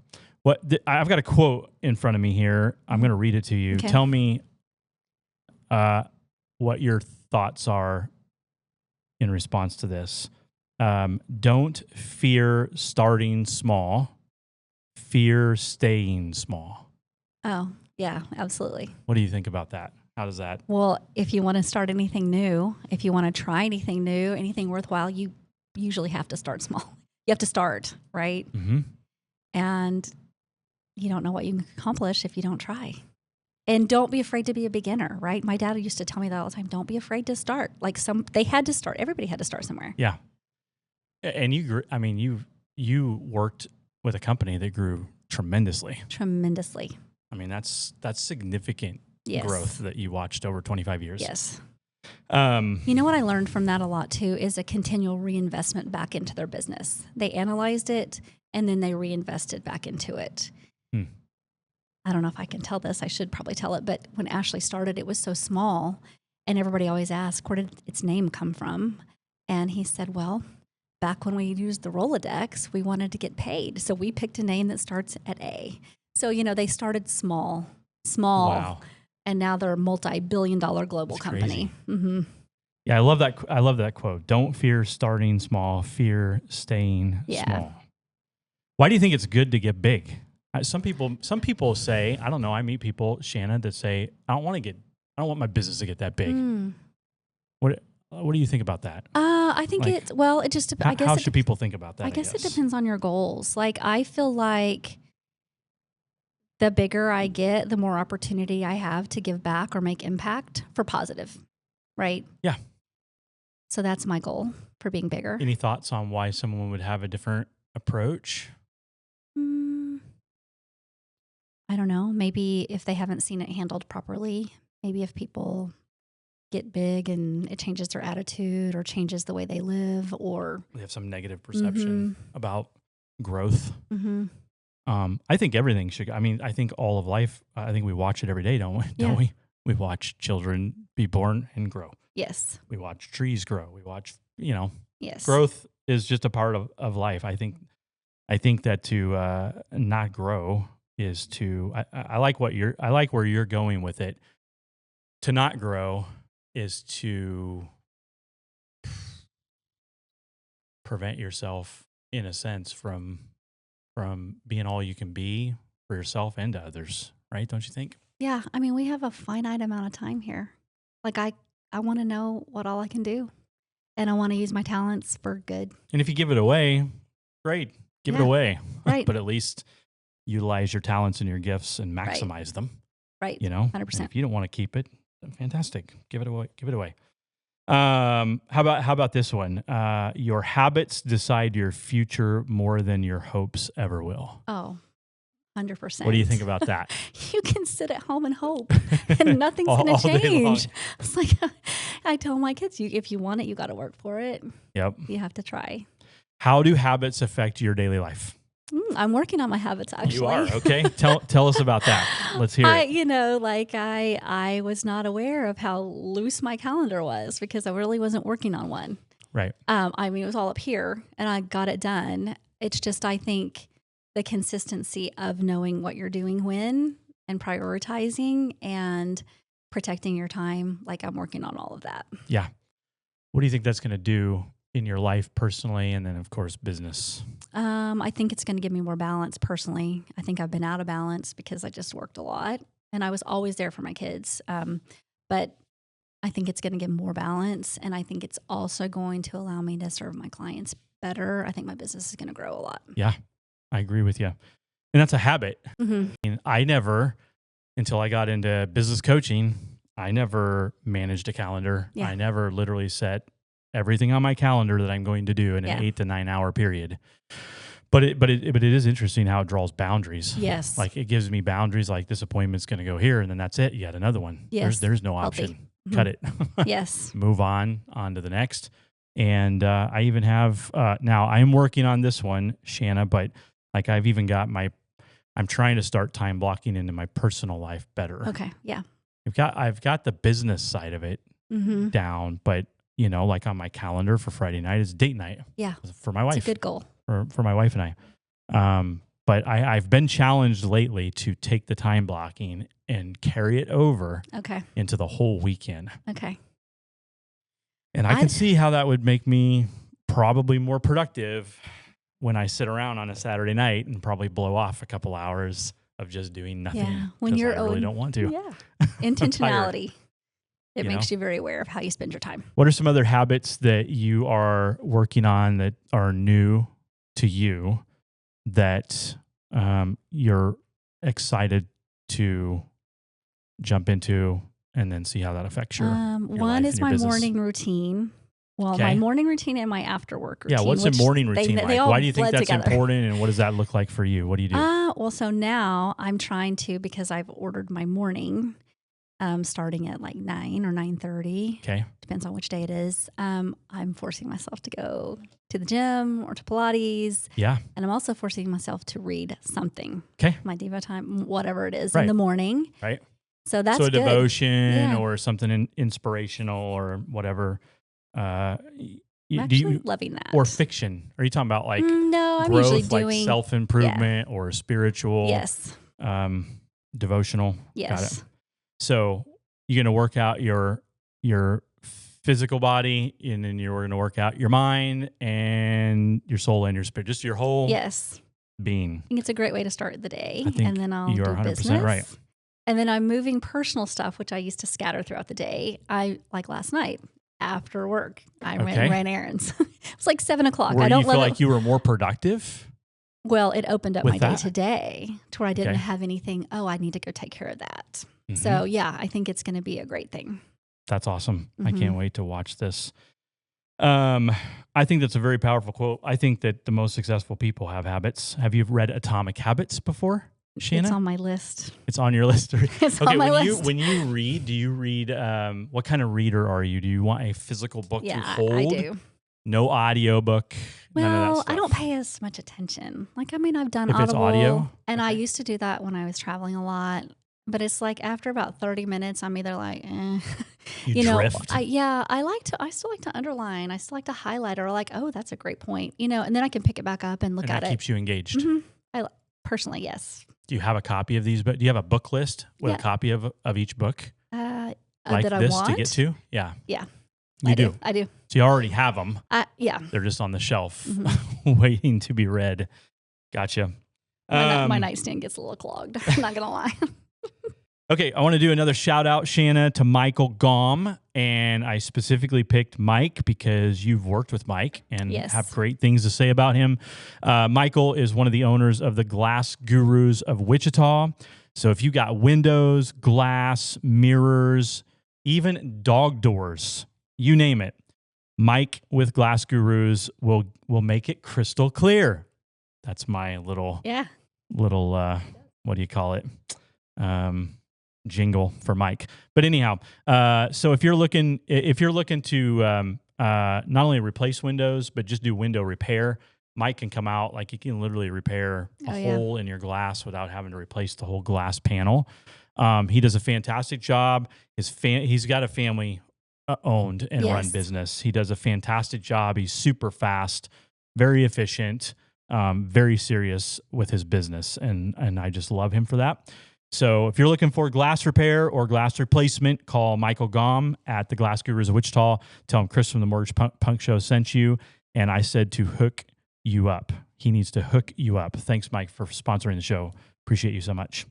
got a quote in front of me here. I'm going to read it to you. Okay. Tell me what your thoughts are in response to this. Don't fear starting small, fear staying small. Oh, yeah, absolutely. What do you think about that? How does that? Well, if you want to start anything new, if you want to try anything new, anything worthwhile, you usually have to start small. You have to start, right? Mm-hmm. And you don't know what you can accomplish if you don't try. And don't be afraid to be a beginner, right? My dad used to tell me that all the time. Don't be afraid to start. They had to start. Everybody had to start somewhere. Yeah. And you grew, you worked with a company that grew tremendously. Tremendously. That's significant growth that you watched over 25 years. Yes. You know what I learned from that a lot too is a continual reinvestment back into their business. They analyzed it and then they reinvested back into it. I don't know if I can tell this. I should probably tell it. But when Ashley started, it was so small. And everybody always asked, where did its name come from? And he said, well, back when we used the Rolodex, we wanted to get paid. So we picked a name that starts at A. So, they started small, Wow. and now they're a multi-billion-dollar global That's company. crazy. Mm-hmm. Yeah, I love that. I love that quote. Don't fear starting small, fear staying Yeah. small. Why do you think it's good to get big? Some people say, I don't know. I meet people, Shana, that say, I don't want my business to get that big. What do you think about that? I think Like, it just I guess how should people think about that? I guess it depends on your goals. Like, I feel like the bigger I get, the more opportunity I have to give back or make impact for positive, right? Yeah. So that's my goal for being bigger. Any thoughts on why someone would have a different approach? I don't know. Maybe if they haven't seen it handled properly, maybe if people get big and it changes their attitude or changes the way they live, or They have some negative perception about growth. I think everything should. I mean, I think all of life. I think we watch it every day, don't we? Yeah. Don't we? We watch children be born and grow. Yes. We watch trees grow. We watch, Yes. growth is just a part of life. I think that to not grow is to. I like where you're going with it. To not grow is to prevent yourself, in a sense, from being all you can be for yourself and to others, right? Don't you think? Yeah. I mean, we have a finite amount of time here. Like, I want to know what all I can do, and I want to use my talents for good. And if you give it away, great, give it away. Right. But at least utilize your talents and your gifts and maximize them. Right. 100%. And if you don't want to keep it, then fantastic. Give it away. Give it away. How about this one? Your habits decide your future more than your hopes ever will. Oh, 100%. What do you think about that? You can sit at home and hope, and nothing's going to change. It's like I tell my kids, if you want it, you got to work for it. Yep. You have to try. How do habits affect your daily life? I'm working on my habits, actually. You are, okay. Tell us about that. Let's hear it. I was not aware of how loose my calendar was because I really wasn't working on one. Right. It was all up here, and I got it done. It's just, I think, the consistency of knowing what you're doing when and prioritizing and protecting your time. Like, I'm working on all of that. Yeah. What do you think that's going to do in your life personally, and then, of course, business? I think it's going to give me more balance personally. I think I've been out of balance because I just worked a lot, and I was always there for my kids. But I think it's going to give more balance, and I think it's also going to allow me to serve my clients better. I think my business is going to grow a lot. Yeah, I agree with you. And that's a habit. Mm-hmm. I mean, I never, until I got into business coaching, I never managed a calendar. Yeah. I never literally set everything on my calendar that I'm going to do in an 8 to 9 hour period. But it is interesting how it draws boundaries. Yes. Like, it gives me boundaries, like this appointment's going to go here, and then that's it. You got another one. Yes. There's no option. Mm-hmm. Cut it. Yes. Move on to the next. And I even have, now I'm working on this one, Shana, but like I've even got I'm trying to start time blocking into my personal life better. Okay. Yeah. I've got the business side of it down, but like on my calendar for Friday night is date night. Yeah. For my wife. It's a good goal. For my wife and I. But I've been challenged lately to take the time blocking and carry it over into the whole weekend. Okay. And I can see how that would make me probably more productive when I sit around on a Saturday night and probably blow off a couple hours of just doing nothing. Yeah. When you're I really don't want to. Yeah. Intentionality. It makes you very aware of how you spend your time. What are some other habits that you are working on that are new to you that you're excited to jump into and then see how that affects your one life is and your my business? Morning routine. Well, my morning routine and my after work routine. Yeah, what's a morning routine like? They all Why do you think bled that's together. important, and what does that look like for you? What do you do? Well, so now I'm trying to, because I've ordered my morning starting at like 9 or 9:30. Okay. Depends on which day it is. I'm forcing myself to go to the gym or to Pilates. Yeah. And I'm also forcing myself to read something. Okay. My Diva time, whatever it is in the morning. Right. So that's so a good. devotion or something inspirational or whatever. I'm actually loving that. Or fiction? Are you talking about like no? I'm growth, usually like doing self-improvement or spiritual? Yes. devotional. Yes. Got it. So you're going to work out your physical body, and then you're going to work out your mind and your soul and your spirit, just your whole being. I think it's a great way to start the day. I think and then I'll you're do 100% business. right. And then I'm moving personal stuff, which I used to scatter throughout the day. Like last night after work, I ran errands. It was like 7 o'clock. Where you feel like you were more productive? Well, it opened up with my day today to where I didn't have anything. Oh, I need to go take care of that. Mm-hmm. So yeah, I think it's going to be a great thing. That's awesome. I can't wait to watch this. I think that's a very powerful quote. I think that the most successful people have habits. Have you read Atomic Habits before, Shana? It's on my list. It's on your list. It's on my list. When you read, do you read, what kind of reader are you? Do you want a physical book to hold? I do. No audio book? Well, none of that stuff. I don't pay as much attention. Like, I mean, I've done if Audible. It's audio? And I used to do that when I was traveling a lot. But it's like after about 30 minutes, I'm either like, You drift. I still like to underline. I still like to highlight or like, oh, that's a great point. And then I can pick it back up and look at it. That keeps you engaged. Mm-hmm. Personally, yes. Do you have a copy of these? But do you have a book list with a copy of each book? Like that I want to get to? Yeah. Yeah. You do. I do. So you already have them. Yeah. They're just on the shelf waiting to be read. Gotcha. My nightstand gets a little clogged. I'm not going to lie. Okay, I want to do another shout out, Shana, to Michael Gom. And I specifically picked Mike because you've worked with Mike and have great things to say about him. Michael is one of the owners of the Glass Gurus of Wichita. So if you got windows, glass, mirrors, even dog doors, you name it, Mike with Glass Gurus will make it crystal clear. That's my little what do you call it? Jingle for Mike. But anyhow, so if you're looking to not only replace windows but just do window repair, Mike can come out. Like, he can literally repair a hole in your glass without having to replace the whole glass panel. He does a fantastic job. He's got a family owned and run business. He does a fantastic job. He's super fast, very efficient, very serious with his business, and I just love him for that. So if you're looking for glass repair or glass replacement, call Michael Gom at the Glass Gurus of Wichita. Tell him Chris from the Mortgage Punk Show sent you, and I said to hook you up. He needs to hook you up. Thanks, Mike, for sponsoring the show. Appreciate you so much.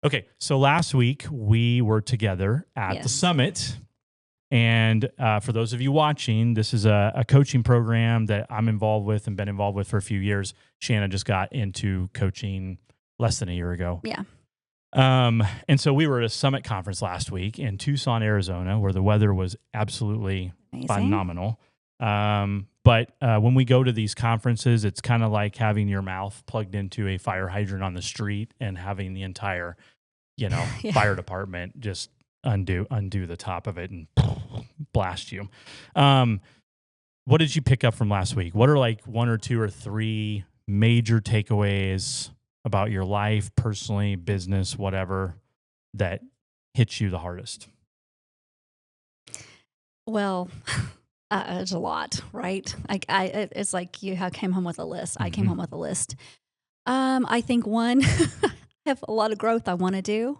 Okay, so last week we were together at the summit. And for those of you watching, this is a coaching program that I'm involved with and been involved with for a few years. Shana just got into coaching less than a year ago. Yeah. And so we were at a summit conference last week in Tucson, Arizona, where the weather was absolutely phenomenal. But when we go to these conferences, it's kind of like having your mouth plugged into a fire hydrant on the street and having the entire, fire department just undo the top of it and blast you. What did you pick up from last week? What are like one or two or three major takeaways about your life, personally, business, whatever, that hits you the hardest? Well, it's a lot, right? It's like you came home with a list. I came home with a list. I think one, I have a lot of growth I want to do.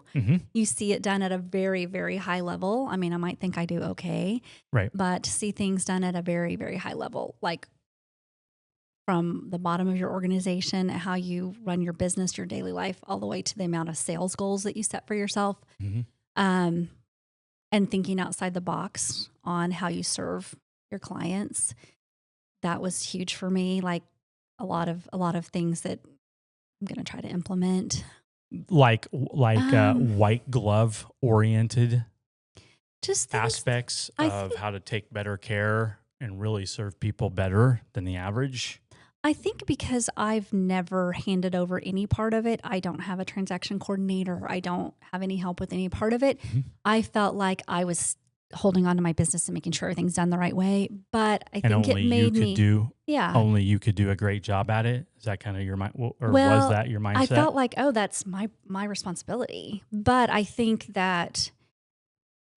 You see it done at a very, very high level. I mean, I might think I do okay, right? But to see things done at a very, very high level, like from the bottom of your organization, how you run your business, your daily life, all the way to the amount of sales goals that you set for yourself, and thinking outside the box on how you serve your clients. That was huge for me. Like a lot of things that I'm going to try to implement. Like white glove oriented just aspects of how to take better care and really serve people better than the average. I think because I've never handed over any part of it, I don't have a transaction coordinator. I don't have any help with any part of it. I felt like I was holding on to my business and making sure everything's done the right way. But I think it made me... Only you could do a great job at it? Is that kind of your mind? Or was that your mindset? I felt like, that's my responsibility. But I think that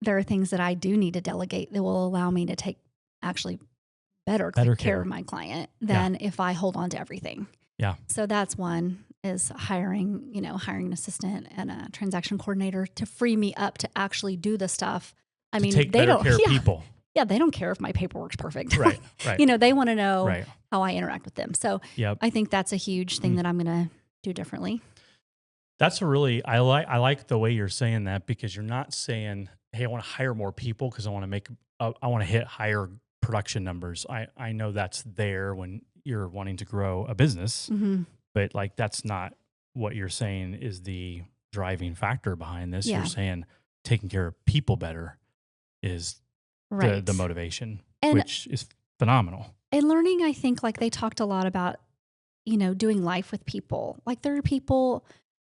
there are things that I do need to delegate that will allow me to take actually better care of my client than if I hold on to everything. Yeah. So that's one. is hiring an assistant and a transaction coordinator to free me up to actually do the stuff. I mean, take they better don't care of people. Yeah, they don't care if my paperwork's perfect. Right. They want to know Right. how I interact with them. So Yep. I think that's a huge thing that I'm going to do differently. That's I like the way you're saying that, because you're not saying, hey, I want to hire more people because I want to hit higher production numbers. I know that's there when you're wanting to grow a business, but like, that's not what you're saying is the driving factor behind this. Yeah. You're saying taking care of people better is the motivation, which is phenomenal. And learning, I think, like they talked a lot about, doing life with people. Like there are people,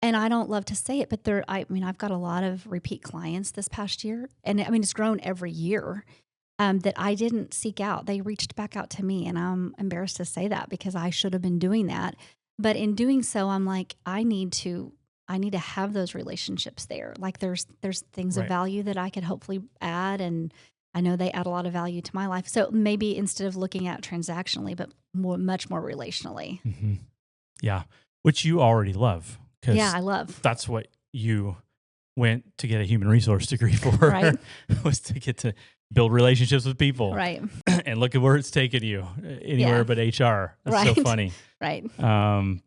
and I don't love to say it, but I've got a lot of repeat clients this past year. And I mean, it's grown every year that I didn't seek out. They reached back out to me, and I'm embarrassed to say that because I should have been doing that. But in doing so, I'm like, I need to have those relationships there. Like there's things of value that I could hopefully add, and I know they add a lot of value to my life. So maybe instead of looking at transactionally, but much more relationally. Mm-hmm. Yeah. Which you already love. Yeah, I love. That's what you went to get a human resource degree for, right? Was to get to build relationships with people. Right. And look at where it's taken you, anywhere but HR. That's so funny. Right.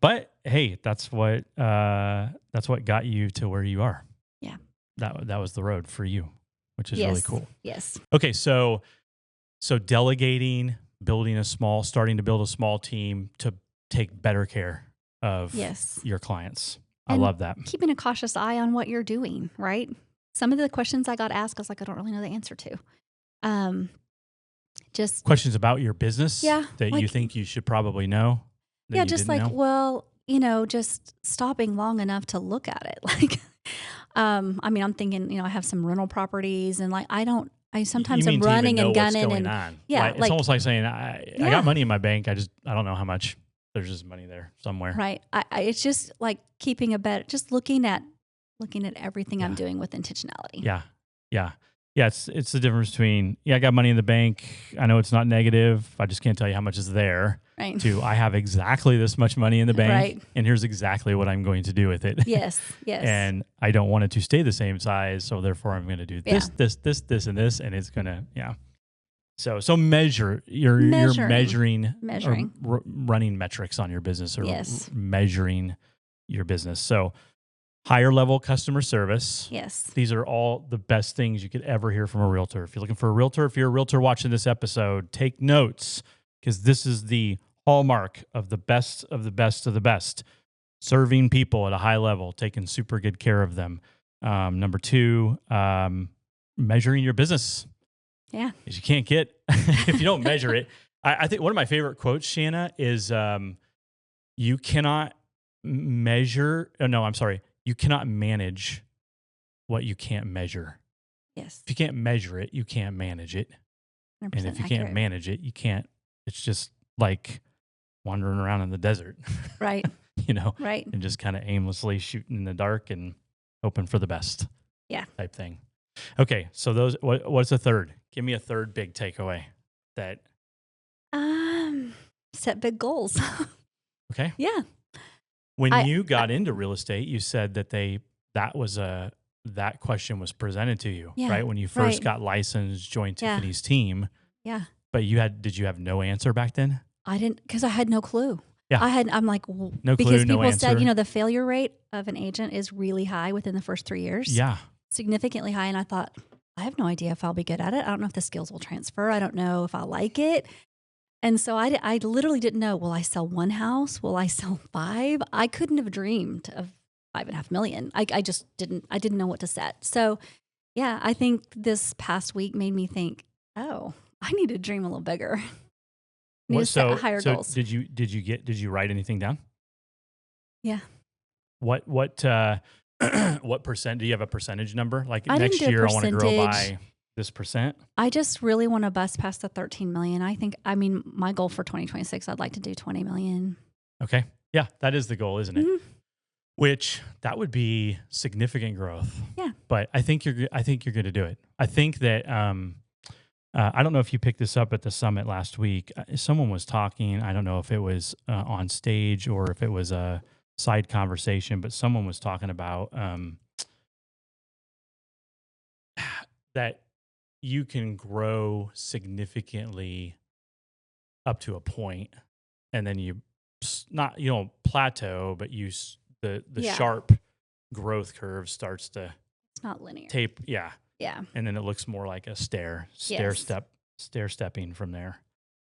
But hey, that's what got you to where you are. Yeah. That was the road for you, which is really cool. Yes. Okay. So delegating, starting to build a small team to take better care of your clients. I love that. Keeping a cautious eye on what you're doing, right? Some of the questions I got asked, I was like, I don't really know the answer to. Just questions about your business that like, you think you should probably know. Just like, know? Just stopping long enough to look at it. Like, I'm thinking, I have some rental properties, and like, sometimes I'm running and gunning and on. It's almost like saying, I got money in my bank. I don't know how much. There's just money there somewhere. Right. It's just like keeping just looking at everything I'm doing with intentionality. Yeah. Yeah. Yeah. It's the difference between, I got money in the bank. I know it's not negative. I just can't tell you how much is there. Right. To, I have exactly this much money in the bank. Right. And here's exactly what I'm going to do with it. Yes. Yes. And I don't want it to stay the same size. So therefore I'm going to do this, this, and this. And it's going to, So measure. You're measuring. Or running metrics on your business, or measuring your business. So higher level customer service. Yes. These are all the best things you could ever hear from a realtor. If you're looking for a realtor, if you're a realtor watching this episode, take notes, because this is the hallmark of the best of the best of the best. Serving people at a high level, taking super good care of them. Number 2, measuring your business. Yeah. Because you can't get, if you don't measure it. I think one of my favorite quotes, Shana, is you cannot you cannot manage what you can't measure. Yes. If you can't measure it, you can't manage it. And if you can't manage it, you can't, it's just like wandering around in the desert. Right. Right. And just kind of aimlessly shooting in the dark and hoping for the best. Yeah. Type thing. Okay, so what's a third? Give me a third big takeaway that. Set big goals. Okay. Yeah. When you got into real estate, you said that that question was presented to you, right? When you first got licensed, joined Tiffany's team. Yeah. But did you have no answer back then? I didn't, because I had no clue. Yeah. I'm like, no clue, because no people answer. said, the failure rate of an agent is really high within the first 3 years. Yeah. Significantly high. And I thought, I have no idea if I'll be good at it. I don't know if the skills will transfer. I don't know if I'll like it. And so I literally didn't know, will I sell one house? Will I sell 5? I couldn't have dreamed of $5.5 million. I just didn't know what to set. So yeah, I think this past week made me think, oh, I need to dream a little bigger. I need to set higher goals. Did you write anything down? Yeah. What percent? Do you have a percentage number? Like next year I want to grow by this percent? I just really want to bust past the 13 million. My goal for 2026, I'd like to do 20 million. Okay. Yeah, that is the goal, isn't it? Mm-hmm. Which that would be significant growth. Yeah. But I think you're going to do it. I think that I don't know if you picked this up at the summit last week. Someone was talking. I don't know if it was on stage or if it was a side conversation, but someone was talking about that you can grow significantly up to a point, and then you don't plateau, but the sharp growth curve starts to It's not linear. tape. Yeah. Yeah. And then it looks more like a stair Yes. stepping from there.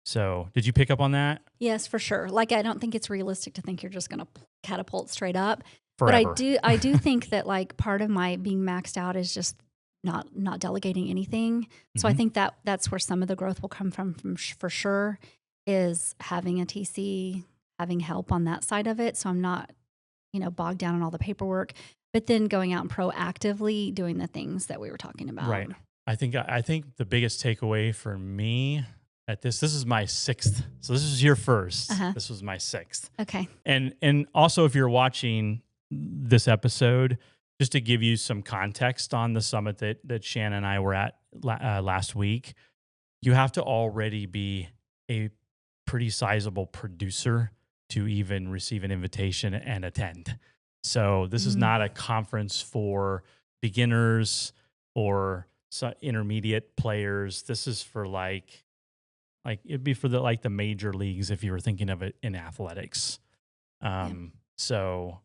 So did you pick up on that? Yes, for sure. Like, I don't think it's realistic to think you're just going to catapult straight up. Forever. But I do think that like part of my being maxed out is just not delegating anything. So I think that's where some of the growth will come from for sure, is having a TC, having help on that side of it. So I'm not, bogged down on all the paperwork, but then going out and proactively doing the things that we were talking about. Right. I think the biggest takeaway for me at this is my 6th. So this is your first. This was my 6th. Okay. And also, if you're watching this episode, just to give you some context on the summit that Shannon and I were at last week, you have to already be a pretty sizable producer to even receive an invitation and attend. So this is not a conference for beginners or intermediate players. This is for like it'd be for the major leagues if you were thinking of it in athletics. So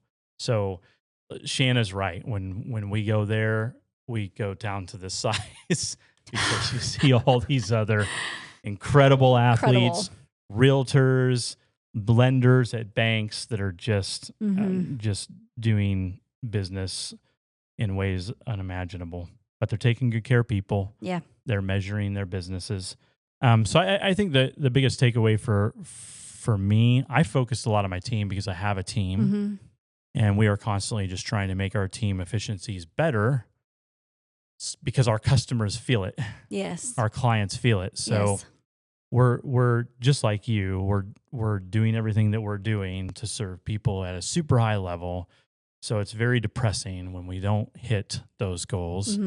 Shanna's right. When we go there, we go down to the size because you see all these other incredible athletes, realtors, lenders at banks that are just doing business in ways unimaginable. But they're taking good care of people. Yeah, they're measuring their businesses. So I think the biggest takeaway for me, I focused a lot on my team because I have a team, and we are constantly just trying to make our team efficiencies better because our customers feel it. Yes, our clients feel it. So we're just like you. We're doing everything that we're doing to serve people at a super high level. So it's very depressing when we don't hit those goals.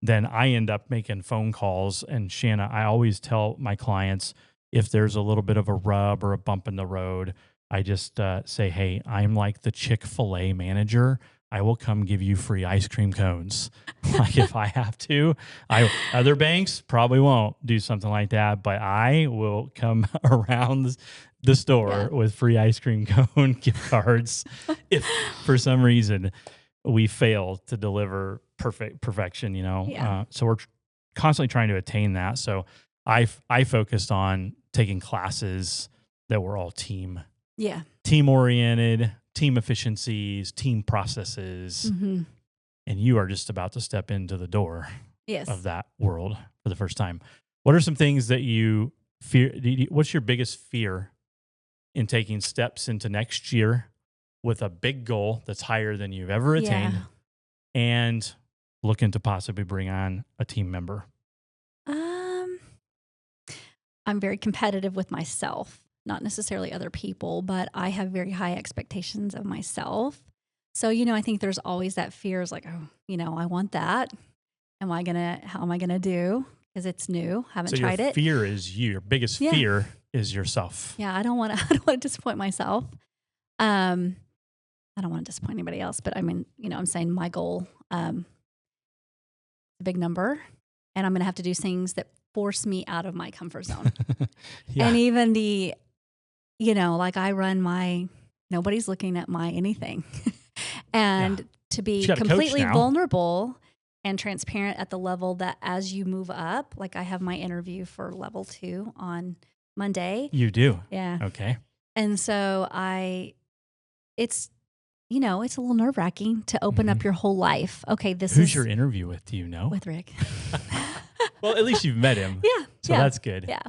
Then I end up making phone calls. And Shanna, I always tell my clients, if there's a little bit of a rub or a bump in the road, I just say, hey, I'm like the Chick-fil-A manager. I will come give you free ice cream cones. Like if I have to. Other banks probably won't do something like that, but I will come around the store with free ice cream cone gift cards if for some reason we fail to deliver perfection, so we're constantly trying to attain that. So I focused on taking classes that were all team oriented, team efficiencies, team processes, and you are just about to step into the door of that world for the first time. What are some things that you fear? What's your biggest fear in taking steps into next year with a big goal that's higher than you've ever attained and looking to possibly bring on a team member? I'm very competitive with myself, not necessarily other people, but I have very high expectations of myself. So, I think there's always that fear is like, I want that. How am I going to do? Because it's new. Haven't tried it. Fear is you. Your biggest fear is yourself. Yeah. I don't want to disappoint myself. I don't want to disappoint anybody else, but I mean, I'm saying my goal, a big number, and I'm going to have to do things that force me out of my comfort zone. And even like I run nobody's looking at my anything. And to be completely vulnerable and transparent at the level that as you move up, like I have my interview for level 2 on Monday. You do? Yeah. Okay. And so it's a little nerve-wracking to open up your whole life. Okay, who's your interview with? Do you know? With Rick. Well, at least you've met him. Yeah. So that's good. Yeah.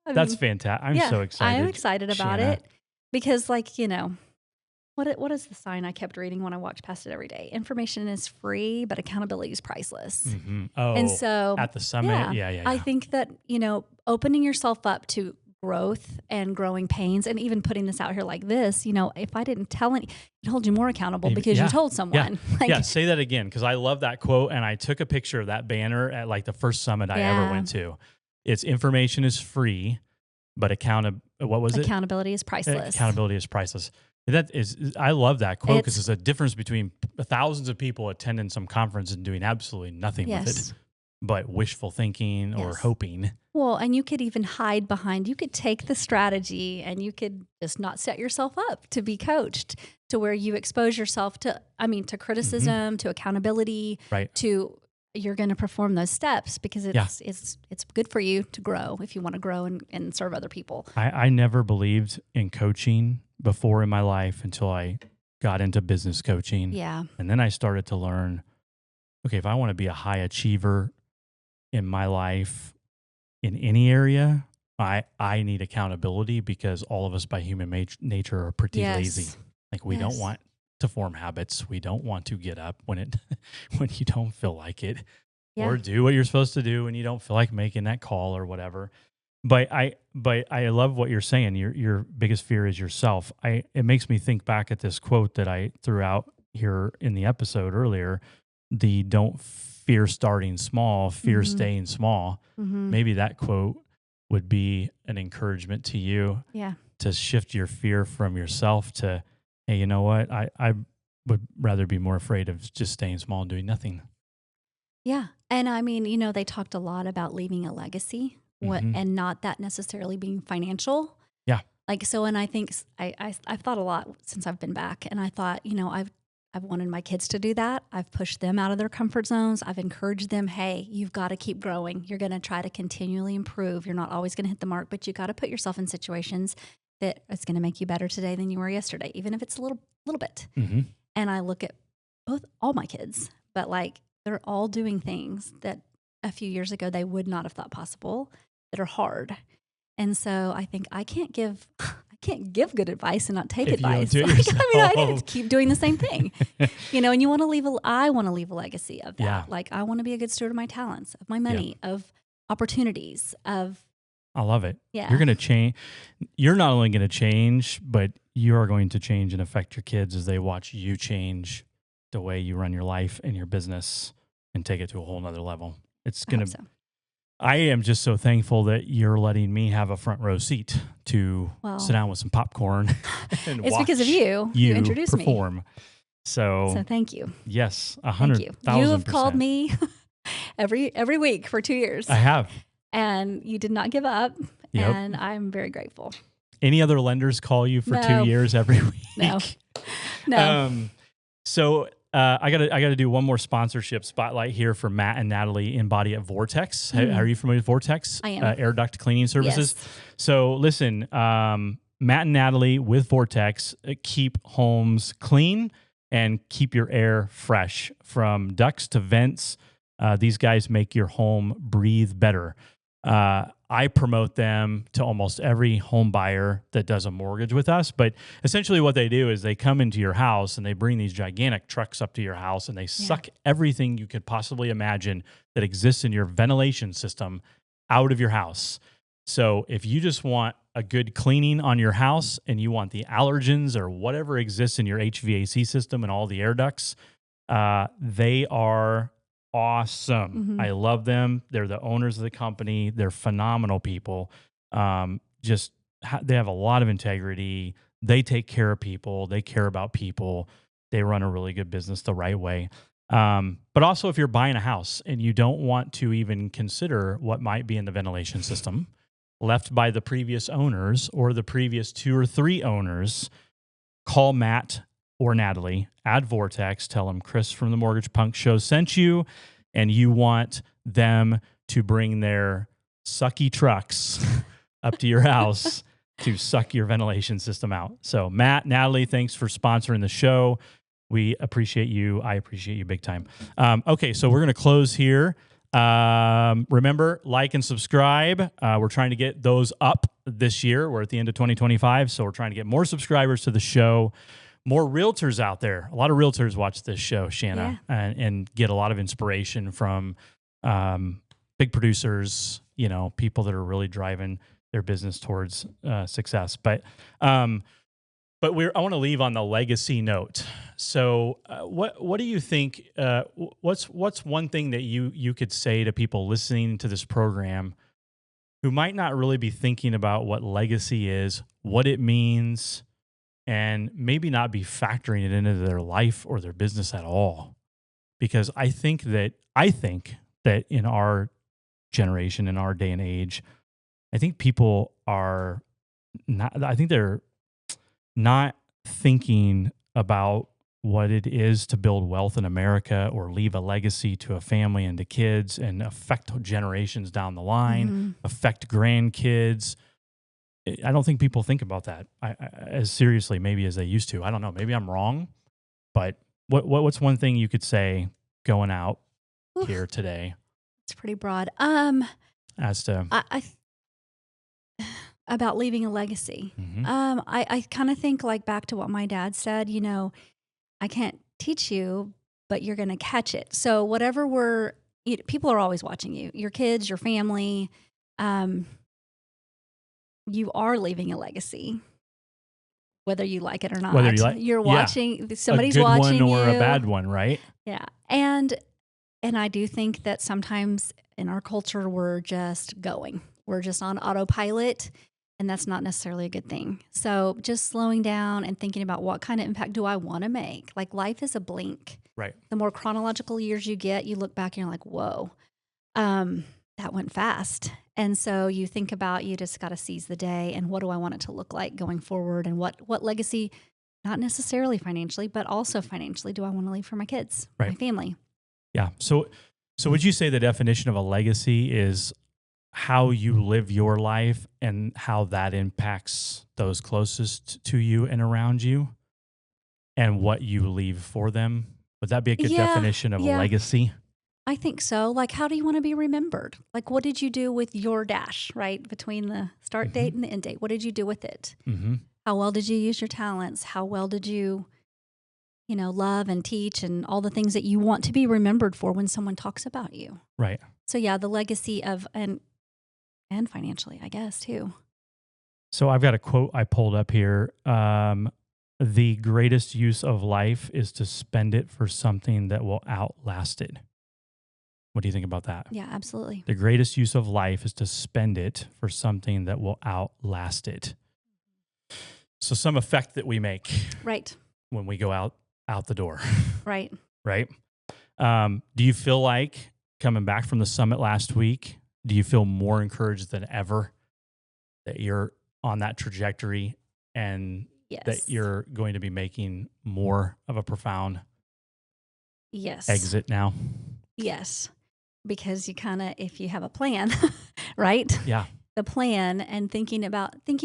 That's fantastic. I'm so excited. I'm excited about it because what is the sign I kept reading when I walked past it every day? Information is free, but accountability is priceless. Oh, and so at the summit. Yeah. I think that, opening yourself up to growth and growing pains, and even putting this out here like this, if I didn't tell it hold you more accountable because you told someone. Say that again, because I love that quote, and I took a picture of that banner at like the first summit I ever went to. It's information is free, but what was it? Accountability is priceless. Accountability is priceless. I love that quote because It's there's a difference between thousands of people attending some conference and doing absolutely nothing with yes, it, but wishful thinking or yes. hoping. Well, and you could even hide behind, you could take the strategy and you could just not set yourself up to be coached to where you expose yourself to, to Hmm. criticism, to accountability, Right. to you're going to perform those steps because Yeah. it's good for you to grow if you want to grow and serve other people. I never believed in coaching before in my life until I got into business coaching. Yeah. And then I started to learn, okay, if I want to be a high achiever in my life in any area, I need accountability because all of us by human nature are pretty lazy. Yes. Like we don't Yes. want to form habits. We don't want to get up when it when you don't feel like it Yeah. or do what you're supposed to do when you don't feel like making that call or whatever. But I love what you're saying. Your biggest fear is yourself. It makes me think back at this quote that I threw out here in the episode earlier. The don't fear starting small, fear Mm-hmm. staying small. Mm-hmm. Maybe that quote would be an encouragement to you Yeah. to shift your fear from yourself to, hey, you know what? I would rather be more afraid of just staying small and doing nothing. Yeah. And they talked a lot about leaving a legacy Hmm. and not that necessarily being financial. Yeah. Like, so, and I think I've thought a lot since I've been back and I thought, I've wanted my kids to do that. I've pushed them out of their comfort zones. I've encouraged them, hey, you've got to keep growing. You're going to try to continually improve. You're not always going to hit the mark, but you got to put yourself in situations that it's going to make you better today than you were yesterday, even if it's a little bit. Hmm. And I look at all my kids, but like they're all doing things that a few years ago they would not have thought possible that are hard. And so I think I can't give good advice and not take If you don't advice. do it I need yourself. to keep doing the same thing. And you want to I want to leave a legacy of that. Yeah. Like I want to be a good steward of my talents, of my money, of opportunities, of I love it. yeah. You're going to change. You're not only going to change, but you are going to change and affect your kids as they watch you change the way you run your life and your business and take it to a whole nother level. It's I going hope to, so. I am just so thankful that you're letting me have a front row seat to Well, sit down with some popcorn and it's watch because of you. You introduced me. perform. So thank you. Yes, Thank you. 100,000%. You have called me every week for 2 years. I have. And you did not give up. Yep. And I'm very grateful. Any other lenders call you for No. 2 years every week? No. No. So I gotta do one more sponsorship spotlight here for Matt and Natalie in Body at Vortex. Are you familiar with Vortex? I am. Air duct cleaning services. Yes. So listen, Matt and Natalie with Vortex keep homes clean and keep your air fresh from ducts to vents. These guys make your home breathe better. I promote them to almost every home buyer that does a mortgage with us. But essentially what they do is they come into your house and they bring these gigantic trucks up to your house and they suck everything you could possibly imagine that exists in your ventilation system out of your house. So if you just want a good cleaning on your house and you want the allergens or whatever exists in your HVAC system and all the air ducts, they are awesome. Mm-hmm. I love them. They're the owners of the company. They're phenomenal people. They have a lot of integrity. They take care of people. They care about people. They run a really good business the right way. But also if you're buying a house and you don't want to even consider what might be in the ventilation system left by the previous owners or the previous 2 or 3 owners, call Matt or Natalie at Vortex. Tell them Chris from the Mortgage Punk Show sent you, and you want them to bring their sucky trucks up to your house to suck your ventilation system out. So Matt, Natalie, thanks for sponsoring the show. We appreciate you. I appreciate you big time. Okay, so we're going to close here. Remember, like and subscribe. We're trying to get those up this year. We're at the end of 2025, so we're trying to get more subscribers to the show. More realtors out there. A lot of realtors watch this show, Shana, and get a lot of inspiration from big producers, people that are really driving their business towards success. But I want to leave on the legacy note. So what do you think? What's one thing that you could say to people listening to this program who might not really be thinking about what legacy is, what it means, and maybe not be factoring it into their life or their business at all. Because I think that in our generation, in our day and age, I think people are not, I think they're not thinking about what it is to build wealth in America or leave a legacy to a family and to kids and affect generations down the line, affect grandkids. I don't think people think about that as seriously maybe as they used to. I don't know. Maybe I'm wrong, but what's one thing you could say going out here today? It's pretty broad. As to about leaving a legacy. I kind of think like back to what my dad said, I can't teach you, but you're going to catch it. So whatever people are always watching you, your kids, your family, you are leaving a legacy, whether you like it or not. You're watching, somebody's watching you. A good one or a bad one, right? Yeah. And I do think that sometimes in our culture, we're just going. We're just on autopilot, and that's not necessarily a good thing. So just slowing down and thinking about what kind of impact do I want to make? Like life is a blink. Right. The more chronological years you get, you look back and you're like, whoa, that went fast. And so you think about, you just got to seize the day and what do I want it to look like going forward, and what legacy, not necessarily financially, but also financially, do I want to leave for my kids, my family? Yeah. So would you say the definition of a legacy is how you live your life and how that impacts those closest to you and around you and what you leave for them? Would that be a good definition of a legacy? I think so. Like, how do you want to be remembered? Like, what did you do with your dash, right? Between the start date and the end date, what did you do with it? How well did you use your talents? How well did you, love and teach and all the things that you want to be remembered for when someone talks about you? Right. So yeah, the legacy of, and financially, I guess, too. So I've got a quote I pulled up here. The greatest use of life is to spend it for something that will outlast it. What do you think about that? Yeah, absolutely. The greatest use of life is to spend it for something that will outlast it. So some effect that we make when we go out the door. Right. Do you feel like coming back from the summit last week, do you feel more encouraged than ever that you're on that trajectory and that you're going to be making more of a profound exit now? Yes. Because you if you have a plan, right? Yeah. The plan and thinking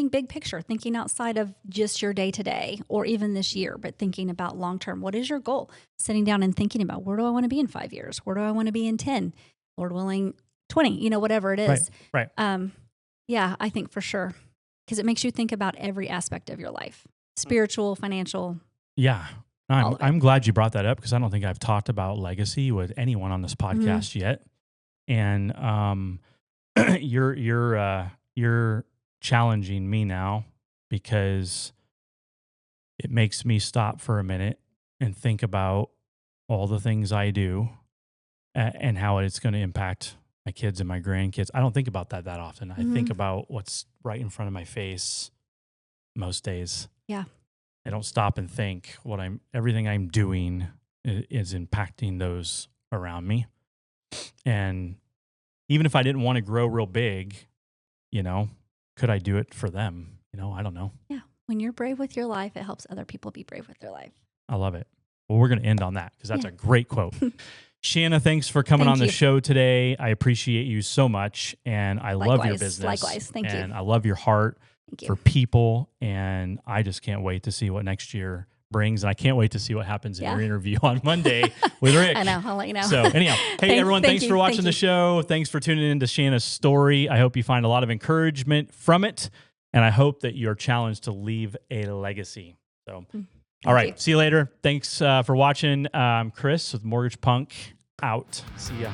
big picture, thinking outside of just your day to day or even this year, but thinking about long term. What is your goal? Sitting down and thinking about, where do I want to be in 5 years? Where do I want to be in 10? Lord willing, 20, whatever it is. Right. Yeah, I think for sure. Because it makes you think about every aspect of your life, spiritual, financial. Yeah. I'm glad you brought that up because I don't think I've talked about legacy with anyone on this podcast yet. And you're challenging me now because it makes me stop for a minute and think about all the things I do and how it's going to impact my kids and my grandkids. I don't think about that often. I think about what's right in front of my face most days. Yeah. I don't stop and think everything I'm doing is impacting those around me. And even if I didn't want to grow real big, could I do it for them? I don't know. Yeah. When you're brave with your life, it helps other people be brave with their life. I love it. Well, we're going to end on that because that's a great quote. Shana, thanks for coming on the show today. I appreciate you so much. And I love your business. Likewise. Thank you. And I love your heart for people. And I just can't wait to see what next year brings. And I can't wait to see what happens in your interview on Monday with Rick. I know. I'll let you know. So anyhow, hey, everyone, thanks for watching the show. Thanks for tuning into Shana's story. I hope you find a lot of encouragement from it. And I hope that you're challenged to leave a legacy. So, all right. See you later. Thanks for watching. Chris with Mortgage Punk out. See ya.